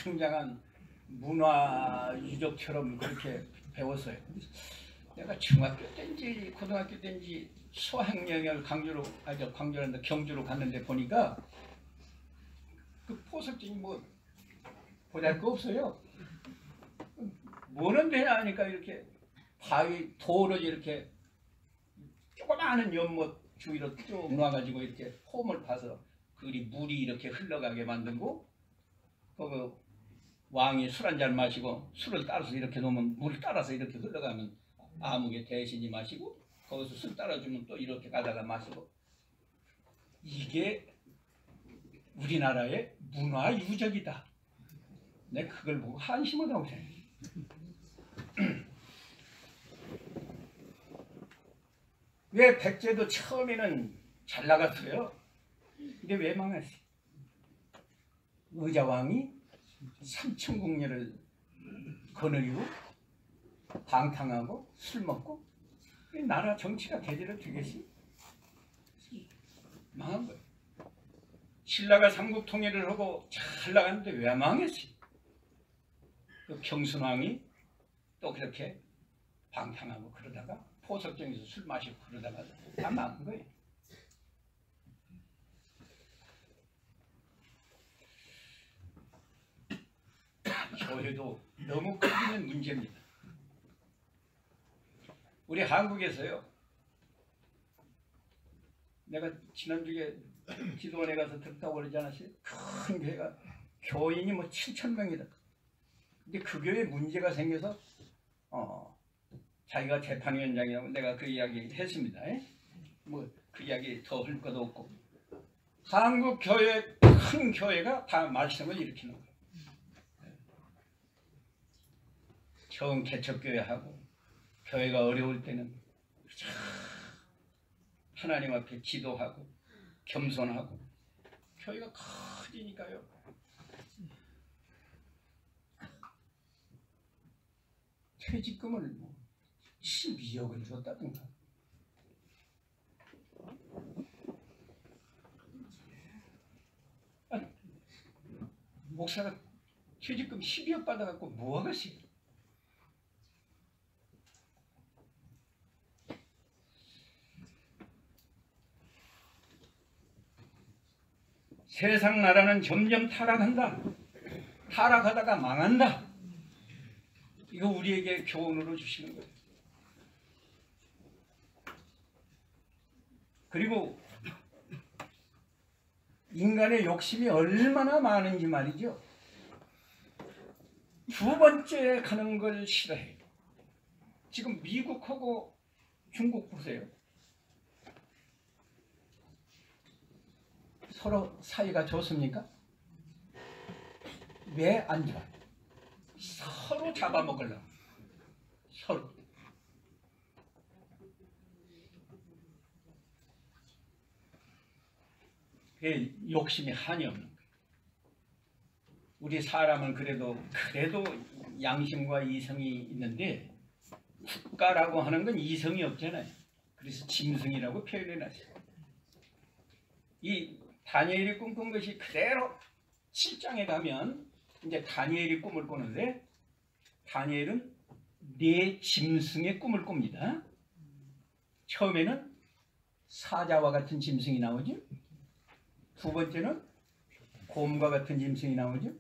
굉장한 문화유적처럼 그렇게 배웠어요. 내가 중학교 때인지 고등학교 때인지 수학여행을 경주로 갔는데 보니까 그 포석정이 뭐 보잘 거 없어요. 뭐는 되냐 하니까 이렇게 바위 돌을 이렇게 조그마한 연못 주위로 쭉 놔가지고 이렇게 홈을 파서 그리 물이 이렇게 흘러가게 만들고, 그 왕이 술 한잔 마시고 술을 따라서 이렇게 놓으면 물을 따라서 이렇게 흘러가면 아무개 대신이 마시고, 거기서 술 따라주면 또 이렇게 가다가 마시고, 이게 우리나라의 문화 유적이다. 내가 그걸 보고 한심을 하고 생각해. 왜 백제도 처음에는 잘 나갔어요? 근데 왜 망했어요? 의자왕이 삼천궁녀를 거느리고 방탕하고 술 먹고 나라 정치가 제대로 되겠어요? 망한 거예요. 신라가 삼국 통일을 하고 잘 나갔는데 왜 망했어요? 그 경순왕이 또 그렇게 방탕하고 그러다가 포석정에서 술 마시고 그러다가 다 망한 거예요. 교회도 너무 커지는 문제입니다. 우리 한국에서요. 내가 지난주에 기도원에 가서 듣다고 그러지 않았어요? 큰 교회가 교인이 뭐 7,000명이다. 근데 그 교회에 문제가 생겨서 자기가 재판위원장이라고 내가 그 이야기 했습니다. 뭐 그 이야기 더 할 것도 없고 한국 교회 큰 교회가 다 말썽을 일으키는 거예요. 처음 개척교회하고 교회가 어려울 때는 하나님 앞에 기도하고 겸손하고 교회가 커지니까요. 퇴직금을 12억을 줬다든가. 아니, 목사가 퇴직금 12억 받아갖고 뭐 하겠어요? 세상 나라는 점점 타락한다. 타락하다가 망한다. 이거 우리에게 교훈으로 주시는 거예요. 그리고 인간의 욕심이 얼마나 많은지 말이죠. 두 번째 가는 걸 싫어해요. 지금 미국하고 중국 보세요. 서로 사이가 좋습니까? 왜 안 좋아요? 서로 잡아먹으려고. 서로. 그게 욕심이 한이 없는 거예요. 우리 사람은 그래도 양심과 이성이 있는데 국가라고 하는 건 이성이 없잖아요. 그래서 짐승이라고 표현해 놨어요. 이 다니엘이 꿈꾼 것이 그대로 7장에 가면 이제 다니엘이 꿈을 꾸는데 다니엘은 네 짐승의 꿈을 꿉니다. 처음에는 사자와 같은 짐승이 나오죠. 두 번째는 곰과 같은 짐승이 나오죠.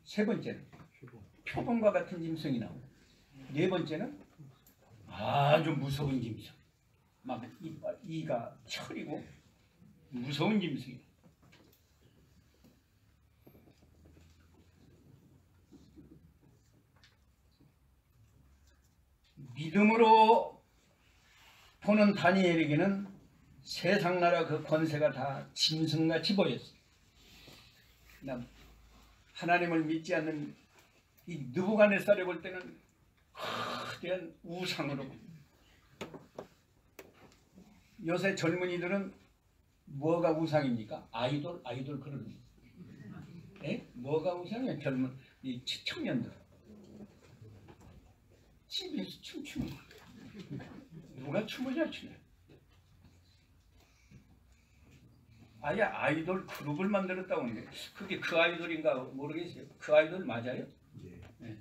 세 번째는 표범과 같은 짐승이 나오고 네 번째는 아주 무서운 짐승. 막 이가 철이고 무서운 짐승이에요. 믿음으로 보는 다니엘에게는 세상 나라 그 권세가 다 짐승같이 보였어요. 하나님을 믿지 않는 이 느부갓네살을 볼 때는 거대한 우상으로. 요새 젊은이들은 뭐가 우상입니까? 아이돌 그러는 거예요. 뭐가 우상이야? 젊은 이 청년들. 집에서 춤추는 거예요. 누가 춤을 잘 추냐? 아예 아이돌 그룹을 만들었다고 하는데 그게 그 아이돌인가 모르겠어요. 그 아이돌 맞아요? 네.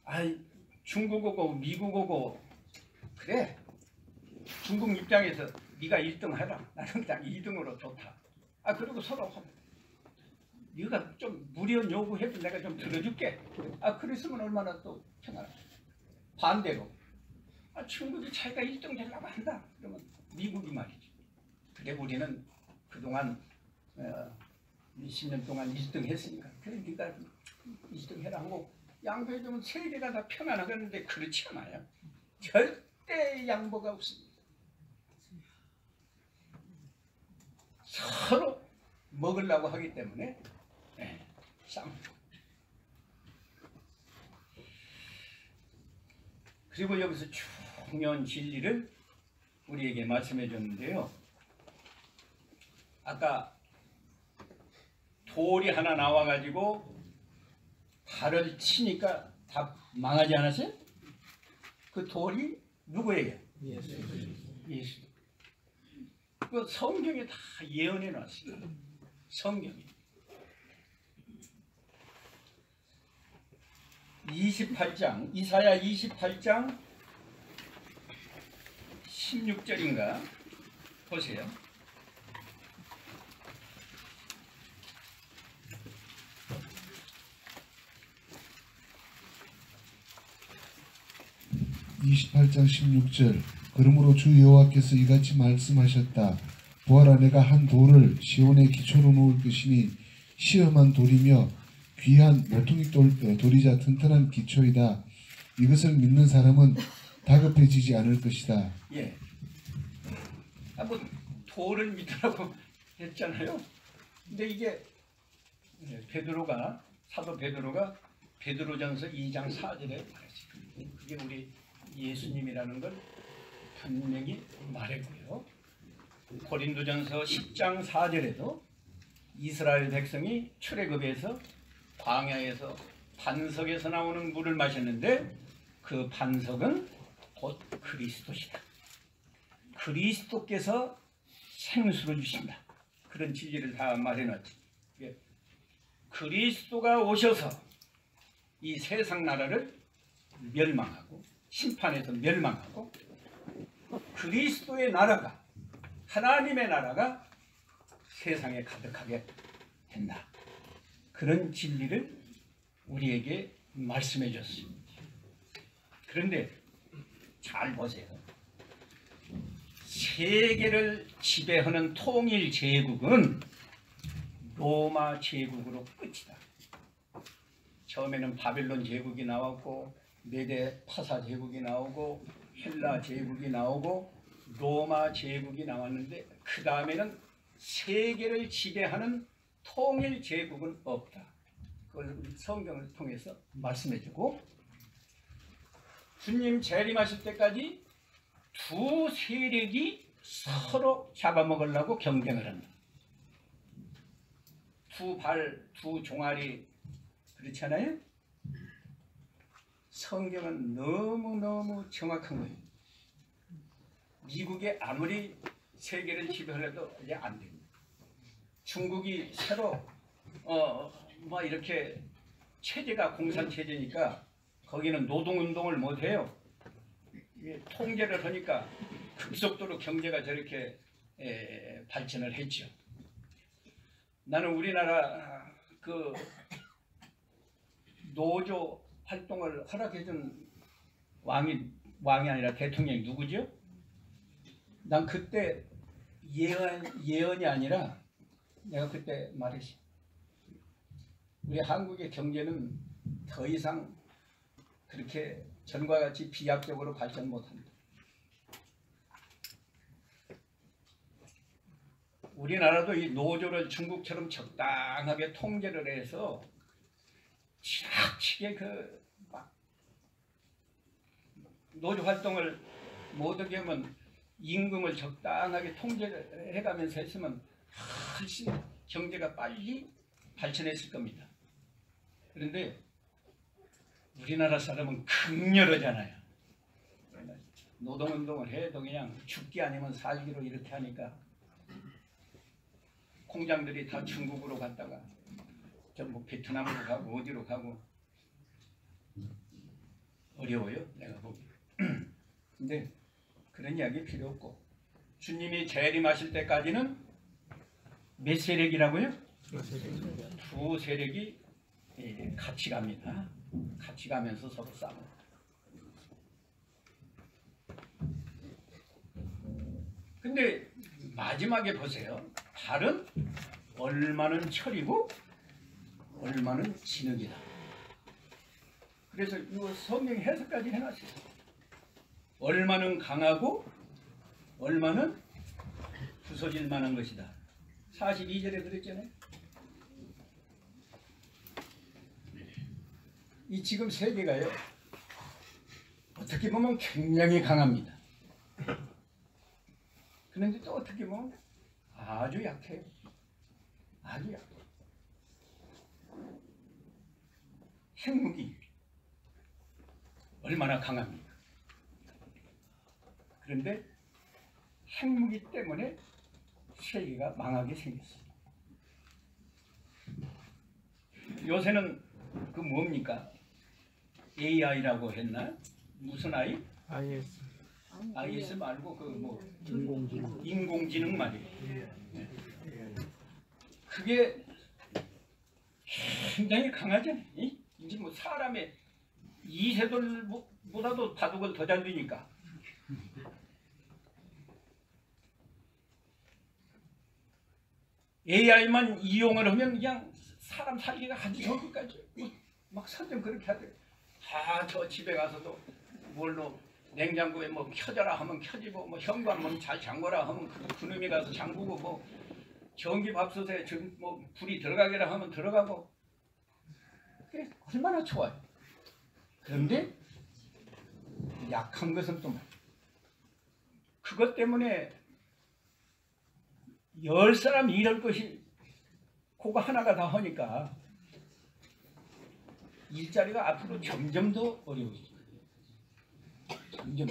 아이 중국 오고 미국 오고 그래. 중국 입장에서 네가 1등 해라. 나는 딱 2등으로 좋다. 그리고 서로 네가 좀 무리한 요구해도 내가 좀 들어줄게. 그랬으면 얼마나 또 평안하다. 반대로 중국이 자기가 1등 되려고 한다. 그러면 미국이 말이지. 그래 우리는 그동안 20년 동안 1등 했으니까 그래 네가 1등 해라 하고 양보해주면 세계가 다 평안하겠는데 그렇지 않아요. 절대 양보가 없습니다. 서로 먹으려고 하기 때문에 쌍. 그리고 여기서 중요한 진리를 우리에게 말씀해 줬는데요. 아까 돌이 하나 나와가지고 발을 치니까 다 망하지 않았어요? 그 돌이 누구예요? 예수. 그 성경에 다 예언해 놨어요. 성경이. 28장, 이사야 28장 16절인가 보세요. (28장 16절) 그러므로 주 여호와께서 이같이 말씀하셨다. 보아라, 내가 한 돌을 시온의 기초로 놓을 것이니 시험한 돌이며 귀한 모퉁이 돌이자 튼튼한 기초이다. 이것을 믿는 사람은 다급해지지 않을 것이다. 예. 뭐 돌을 믿으라고 했잖아요. 근데 이게 베드로가 사도 베드로가 베드로전서 2장 4절에 말했어요. 그게 우리 예수님이라는 걸 분명히 말했고요. 고린도전서 10장 4절에도 이스라엘 백성이 출애굽에서 광야에서 반석에서 나오는 물을 마셨는데 그 반석은 곧 그리스도시다. 그리스도께서 생수를 주신다. 그런 진리를 다 말해놨지. 그리스도가 오셔서 이 세상 나라를 멸망하고 심판에서 멸망하고 그리스도의 나라가 하나님의 나라가 세상에 가득하게 된다. 그런 진리를 우리에게 말씀해 줬습니다. 그런데 잘 보세요. 세계를 지배하는 통일 제국은 로마 제국으로 끝이다. 처음에는 바벨론 제국이 나왔고 메데 파사 제국이 나오고 헬라 제국이 나오고 로마 제국이 나왔는데 그 다음에는 세계를 지배하는 통일 제국은 없다. 그걸 성경을 통해서 말씀해주고 주님 재림하실 때까지 두 세력이 서로 잡아먹으려고 경쟁을 한다. 두 발, 두 종아리 그렇지 않아요? 성경은 너무너무 정확한 거예요. 미국이 아무리 세계를 지배하려도 이제 안 됩니다. 중국이 새로 뭐 이렇게 체제가 공산 체제니까 거기는 노동운동을 못해요. 통제를 하니까 급속도로 경제가 저렇게 발전을 했죠. 나는 우리나라 그 노조 활동을 허락해준 왕이 아니라 대통령이 누구죠? 난 그때 예언이 아니라 내가 그때 말했어. 우리 한국의 경제는 더 이상 그렇게 전과 같이 비약적으로 발전 못한다. 우리나라도 이 노조를 중국처럼 적당하게 통제를 해서 지나치게 그 막 노조 활동을 못하게 하면 임금을 적당하게 통제를 해가면서 했으면 훨씬 경제가 빨리 발전했을 겁니다. 그런데 우리나라 사람은 극렬하잖아요. 노동운동을 해도 그냥 죽기 아니면 살기로 이렇게 하니까 공장들이 다 중국으로 갔다가 전부 베트남으로 가고 어디로 가고 어려워요. 내가 보기. 근데 그런 이야기 필요 없고 주님이 재림하실 때까지는 몇 세력이라고요? 두 세력이 같이 갑니다. 같이 가면서 서로 싸웁니다. 근데 마지막에 보세요. 발은 얼마는 철이고 얼마는 진흙이다. 그래서 이거 성경 해석까지 해놨어요. 얼마는 강하고 얼마는 부서질 만한 것이다. 42절에 그랬잖아요. 이 지금 세계가요, 어떻게 보면 굉장히 강합니다. 그런데 또 어떻게 보면 아주 약해요. 아주 약해요. 핵무기 얼마나 강합니까? 그런데 핵무기 때문에 세계가 망하게 생겼어요. 요새는 그 뭡니까? AI라고 했나? 무슨 아이? IS. IS 말고 그 뭐 인공지능 말이에요. 그게 굉장히 강하잖아요. 이제 뭐 사람의 이세돌보다도 바둑을 더 잘 두니까. AI만 이용을 하면 그냥 사람 살기가 아주 저기까지 막 설정 그렇게 하더라고요. 저 집에 가서도 뭘로 냉장고에 뭐 켜져라 하면 켜지고 뭐 현관문 잘 잠궈라 하면 그놈이 가서 잠그고 뭐 전기밥솥에 뭐 불이 들어가게라 하면 들어가고. 그게 얼마나 좋아요. 그런데 약한 것은 또 말이에요. 그것 때문에 10사람 일할 것이 그거 하나가 다 하니까 일자리가 앞으로 점점 더 어려워지죠. 점점.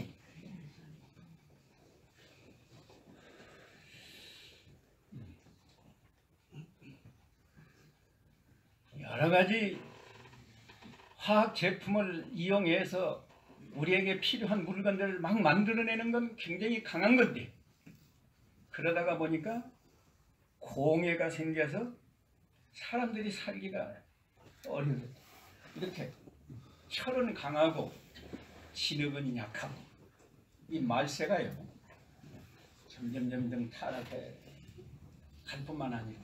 여러 가지 화학 제품을 이용해서 우리에게 필요한 물건들을 막 만들어내는 건 굉장히 강한 건데, 그러다가 보니까 공해가 생겨서 사람들이 살기가 어려워졌다. 이렇게 철은 강하고 진흙은 약하고 이 말세가요 점점 타락해 갈 뿐만 아니라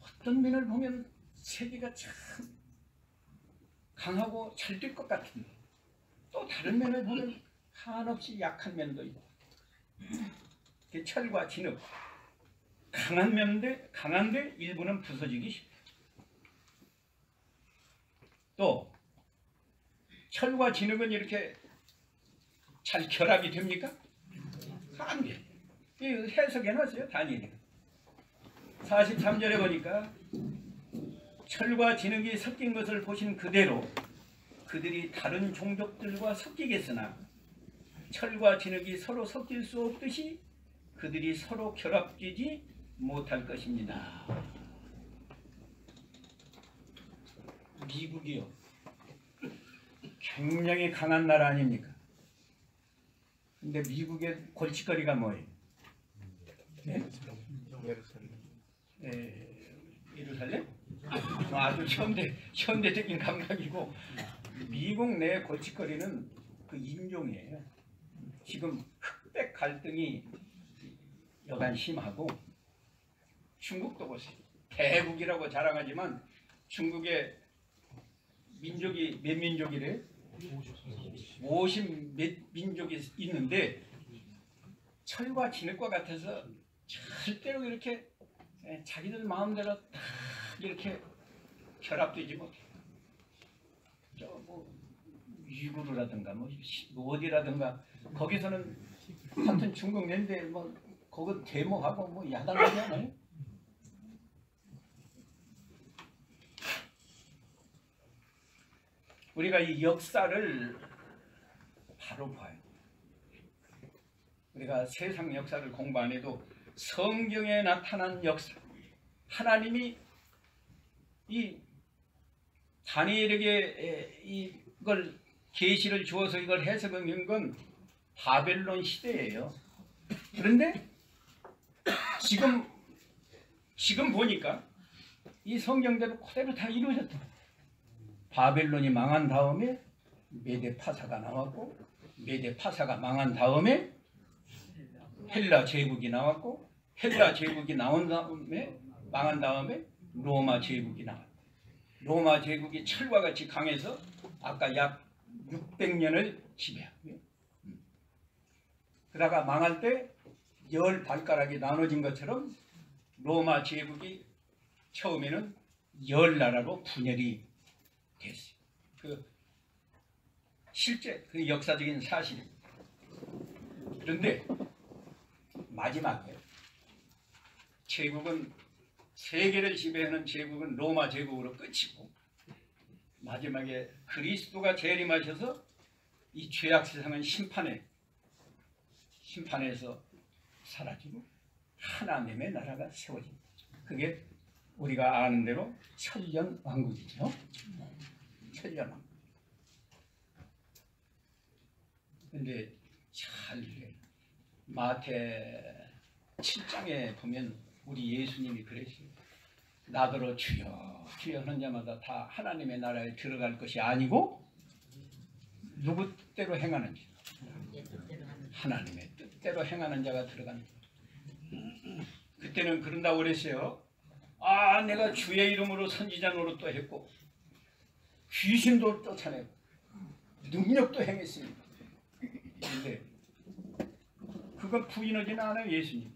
어떤 면을 보면 세계가 참 강하고 잘 될 것 같은데 또 다른 면을 보면 한없이 약한 면도 있고, 철과 진흙 강한데 일부는 부서지기 쉽다. 또 철과 진흙은 이렇게 잘 결합이 됩니까? 안 돼요. 해석해 놨어요, 다니엘이. 43절에 보니까 철과 진흙이 섞인 것을 보신 그대로 그들이 다른 종족들과 섞이겠으나 철과 진흙이 서로 섞일 수 없듯이 그들이 서로 결합되지 못할 것입니다. 미국이요, 굉장히 강한 나라 아닙니까? 근데 미국의 골칫거리가 뭐예요? 네? 예루살렘? 아주 현대적인 감각이고, 미국 내 골칫거리는 그 인종이에요. 지금 흑백 갈등이 여간 심하고, 중국도 보세요. 대국이라고 자랑하지만 중국의 민족이 몇 민족이래? 50 몇 민족이 있는데 철과 진흙과 같아서 절대로 이렇게 자기들 마음대로 다 이렇게 결합되지 못해. 뭐 위구르라든가 뭐 어디라든가 거기서는 같은 중국 내인데 뭐 거기 데모하고 뭐 야단하잖아요. 우리가 이 역사를 바로 봐요. 우리가 세상 역사를 공부 안 해도 성경에 나타난 역사, 하나님이 이 다니엘에게 이걸 계시를 주어서 이걸 해석한 건 바벨론 시대예요. 그런데 지금 보니까 이 성경대로 그대로 다 이루어졌다. 바벨론이 망한 다음에 메데 파사가 나왔고, 메데 파사가 망한 다음에 헬라 제국이 나왔고, 헬라 제국이 나온 다음에 망한 다음에 로마 제국이 나왔고, 로마 제국이 철과 같이 강해서 아까 약 600년을 지배하고요. 그러다가 망할 때 10발가락이 나눠진 것처럼 로마 제국이 처음에는 10나라로 분열이 됐어요. 실제 그 역사적인 사실입니다. 그런데 마지막에 제국은 세계를 지배하는 제국은 로마 제국으로 끝이고 마지막에 그리스도가 재림하셔서 이 죄악 세상은 심판에서 사라지고 하나님의 나라가 세워집니다. 그게 우리가 아는 대로 천년왕국이죠. 천년왕국. 근데 잘 마태 7장에 보면 우리 예수님이 그랬어요. 나더러 주여 주여 하는 자마다 다 하나님의 나라에 들어갈 것이 아니고 누구 뜻대로 행하는지 하나님의 뜻대로 행하는 자가 들어간다. 그때는 그런다고 그랬어요. 아, 내가 주의 이름으로 선지자 노릇도 했고 귀신도 쫓아내고 능력도 행했습니다. 그런데 그건 부인하지는 않아요. 예수님.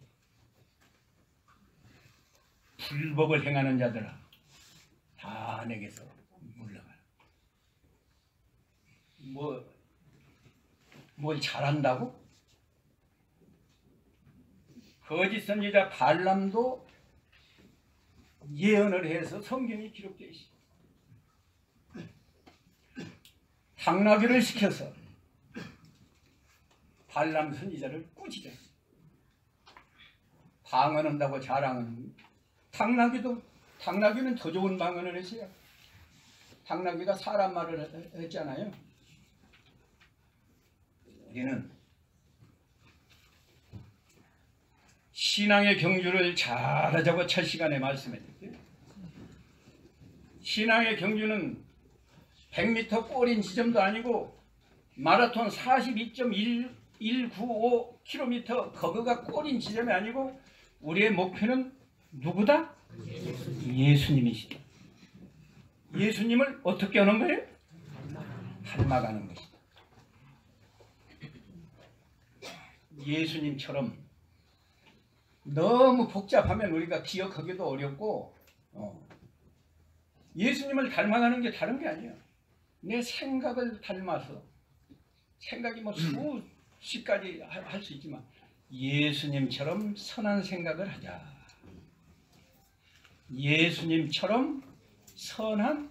불법을 행하는 자들아 다 내게서 물러가라. 뭘 잘한다고? 거짓 선지자 발람도 예언을 해서 성경이 기록되어 있습니다. 당나귀를 시켜서 발람 선지자를 꾸짖었어요. 방언한다고 자랑은 당나귀는 더 좋은 방언을 했어요. 당나귀가 사람 말을 했잖아요. 우리는 신앙의 경주를 잘하자고 첫 시간에 말씀했는데 신앙의 경주는 100m 골인 지점도 아니고 마라톤 42.195km 거기가 골인 지점이 아니고 우리의 목표는 누구다? 예수님이시다. 예수님을 어떻게 하는 거예요? 닮아가는 것이다. 예수님처럼 너무 복잡하면 우리가 기억하기도 어렵고 예수님을 닮아가는 게 다른 게 아니에요. 내 생각을 닮아서 생각이 뭐 수십 가지 할 수 있지만 예수님처럼 선한 생각을 하자. 예수님처럼 선한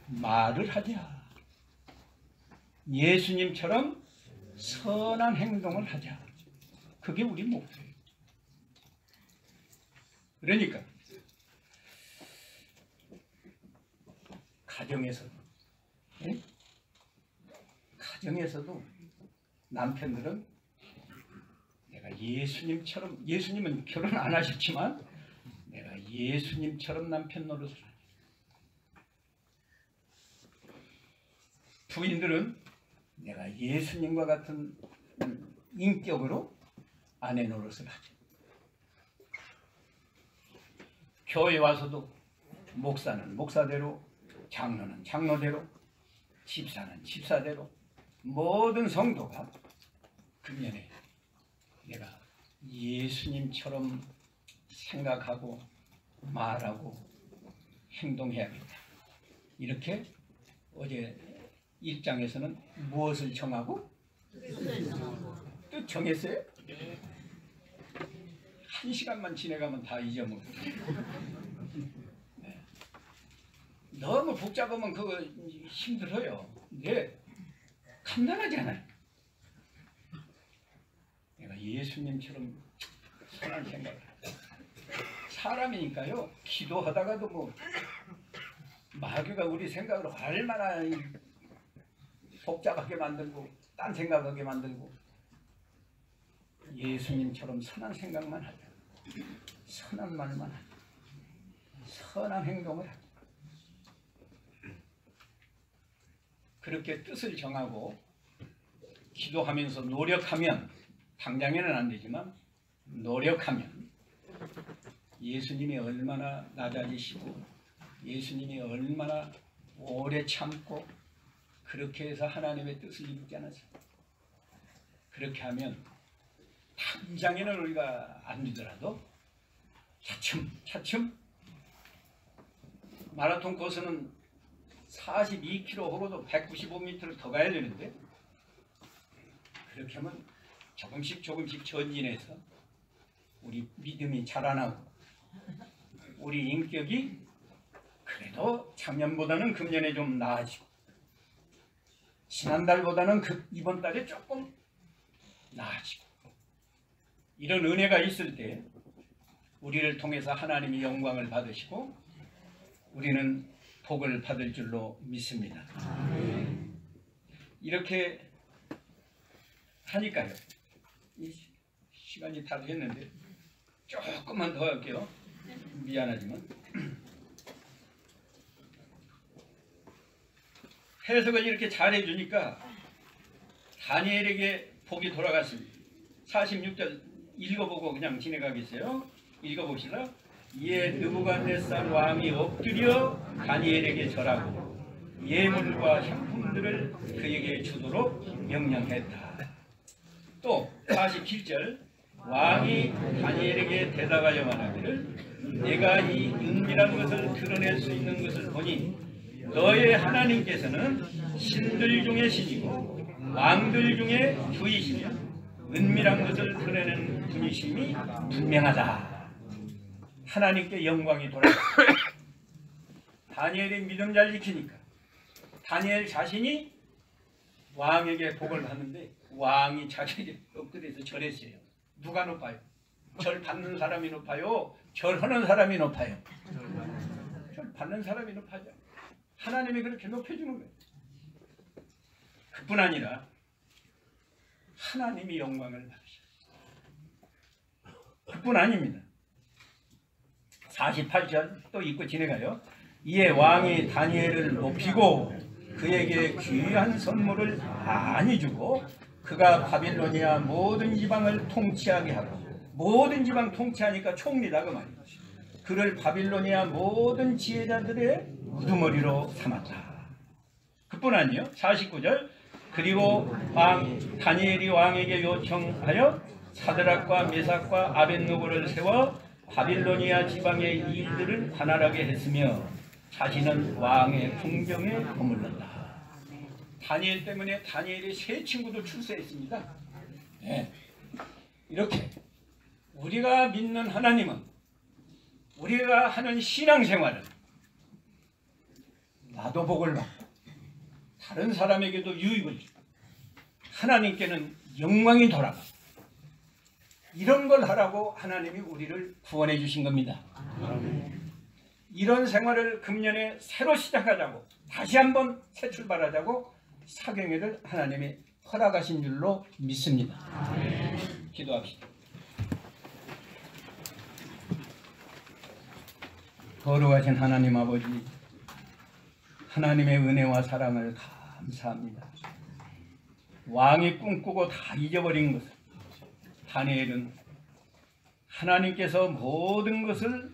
말을 하자. 예수님처럼 선한 행동을 하자. 그게 우리 목표예요. 그러니까 가정에서도 남편들은 내가 예수님처럼, 예수님은 결혼 안 하셨지만 내가 예수님처럼 남편 노릇을 하자. 부인들은 내가 예수님과 같은 인격으로 아내 노릇을 하자. 교회 와서도 목사는 목사대로, 장로는 장로대로, 집사는 집사대로 모든 성도가 금년에 내가 예수님처럼 생각하고 말하고 행동해야겠다. 이렇게 어제 1장에서는 무엇을 정하고? 뜻 정했어요? 1시간만 지나가면 다 잊어먹고. 네. 너무 복잡하면 그거 힘들어요. 근데 간단하잖아요. 내가 예수님처럼 선한 생각을 하자. 사람이니까요. 기도하다가도 뭐 마귀가 우리 생각을 얼마나 복잡하게 만들고 딴 생각하게 만들고 예수님처럼 선한 생각만 하자. 선한 말만 하자. 선한 행동을 하자. 그렇게 뜻을 정하고 기도하면서 노력하면, 당장에는 안 되지만 노력하면 예수님이 얼마나 낮아지시고 예수님이 얼마나 오래 참고 그렇게 해서 하나님의 뜻을 이루지 않았어요. 그렇게 하면 당장에는 우리가 안 되더라도 차츰 마라톤 코스는 42km 하고도 195m를 더 가야 되는데 그렇게 하면 조금씩 전진해서 우리 믿음이 자라나고 우리 인격이 그래도 작년보다는 금년에 좀 나아지고 지난달보다는 이번 달에 조금 나아지고 이런 은혜가 있을 때 우리를 통해서 하나님이 영광을 받으시고 우리는 복을 받을 줄로 믿습니다. 이렇게 하니까요. 이 시간이 다 됐는데 조금만 더 할게요. 미안하지만 해석을 이렇게 잘 해주니까 다니엘에게 복이 돌아갔습니다. 46절 읽어보고 그냥 지나가겠어요. 읽어봅시다. 이에 느부갓네살 왕이 엎드려 다니엘에게 절하고 예물과 향품들을 그에게 주도록 명령했다. 또 47절 왕이 다니엘에게 대답하여 말하기를 내가 이 은밀한 것을 드러낼 수 있는 것을 보니 너의 하나님께서는 신들 중에 신이고 왕들 중에 주이시며 은밀한 것을 드러내는 분이심이 분명하다. 하나님께 영광이 돌아갔습니다. 다니엘이 믿음 잘 지키니까 다니엘 자신이 왕에게 복을 받는데 왕이 자기에게 엎드려서 절했어요. 누가 높아요? 절 받는 사람이 높아요? 절하는 사람이 높아요? 절 받는 사람이 높아져. 하나님이 그렇게 높여주는 거예요. 그뿐 아니라 하나님이 영광을 받으셔요. 그뿐 아닙니다. 48절 또 읽고 지내가요. 이에 왕이 다니엘을 높이고 그에게 귀한 선물을 많이 주고 그가 바빌로니아 모든 지방을 통치하게 하고 모든 지방 통치하니까 총리다 그 말이에요. 그를 바빌로니아 모든 지혜자들의 우두머리로 삼았다. 그뿐 아니요. 49절 그리고 다니엘이 왕에게 요청하여 사드락과 메삭과 아벳노고를 세워 바빌로니아 지방의 일들을 관할하게 했으며 자신은 왕의 궁정에 머물렀다. 다니엘 때문에 다니엘의 세 친구도 출세했습니다. 네. 이렇게 우리가 믿는 하나님은 우리가 하는 신앙생활은 나도 복을 받고 다른 사람에게도 유익을 주고 하나님께는 영광이 돌아가고 이런 걸 하라고 하나님이 우리를 구원해 주신 겁니다. 이런 생활을 금년에 새로 시작하자고 다시 한번 새 출발하자고 사경회를 하나님이 허락하신 줄로 믿습니다. 기도합시다. 거룩하신 하나님 아버지, 하나님의 은혜와 사랑을 감사합니다. 왕이 꿈꾸고 다 잊어버린 것을 다니엘은 하나님께서 모든 것을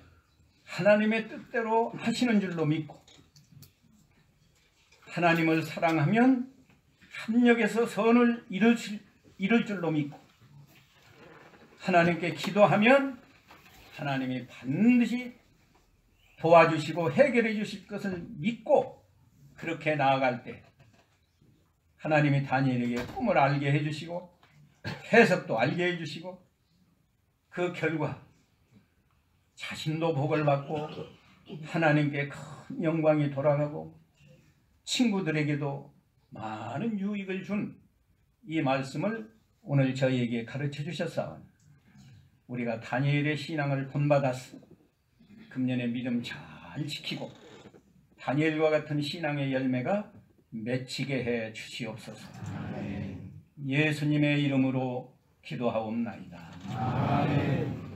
하나님의 뜻대로 하시는 줄로 믿고 하나님을 사랑하면 합력해서 선을 이룰 줄로 믿고 하나님께 기도하면 하나님이 반드시 도와주시고 해결해 주실 것을 믿고 그렇게 나아갈 때 하나님이 다니엘에게 꿈을 알게 해주시고 해석도 알게 해주시고 그 결과 자신도 복을 받고 하나님께 큰 영광이 돌아가고 친구들에게도 많은 유익을 준 이 말씀을 오늘 저희에게 가르쳐 주셨사오니 우리가 다니엘의 신앙을 본받았으 금년에 믿음 잘 지키고 다니엘과 같은 신앙의 열매가 맺히게 해 주시옵소서. 예수님의 이름으로 기도하옵나이다. 아멘.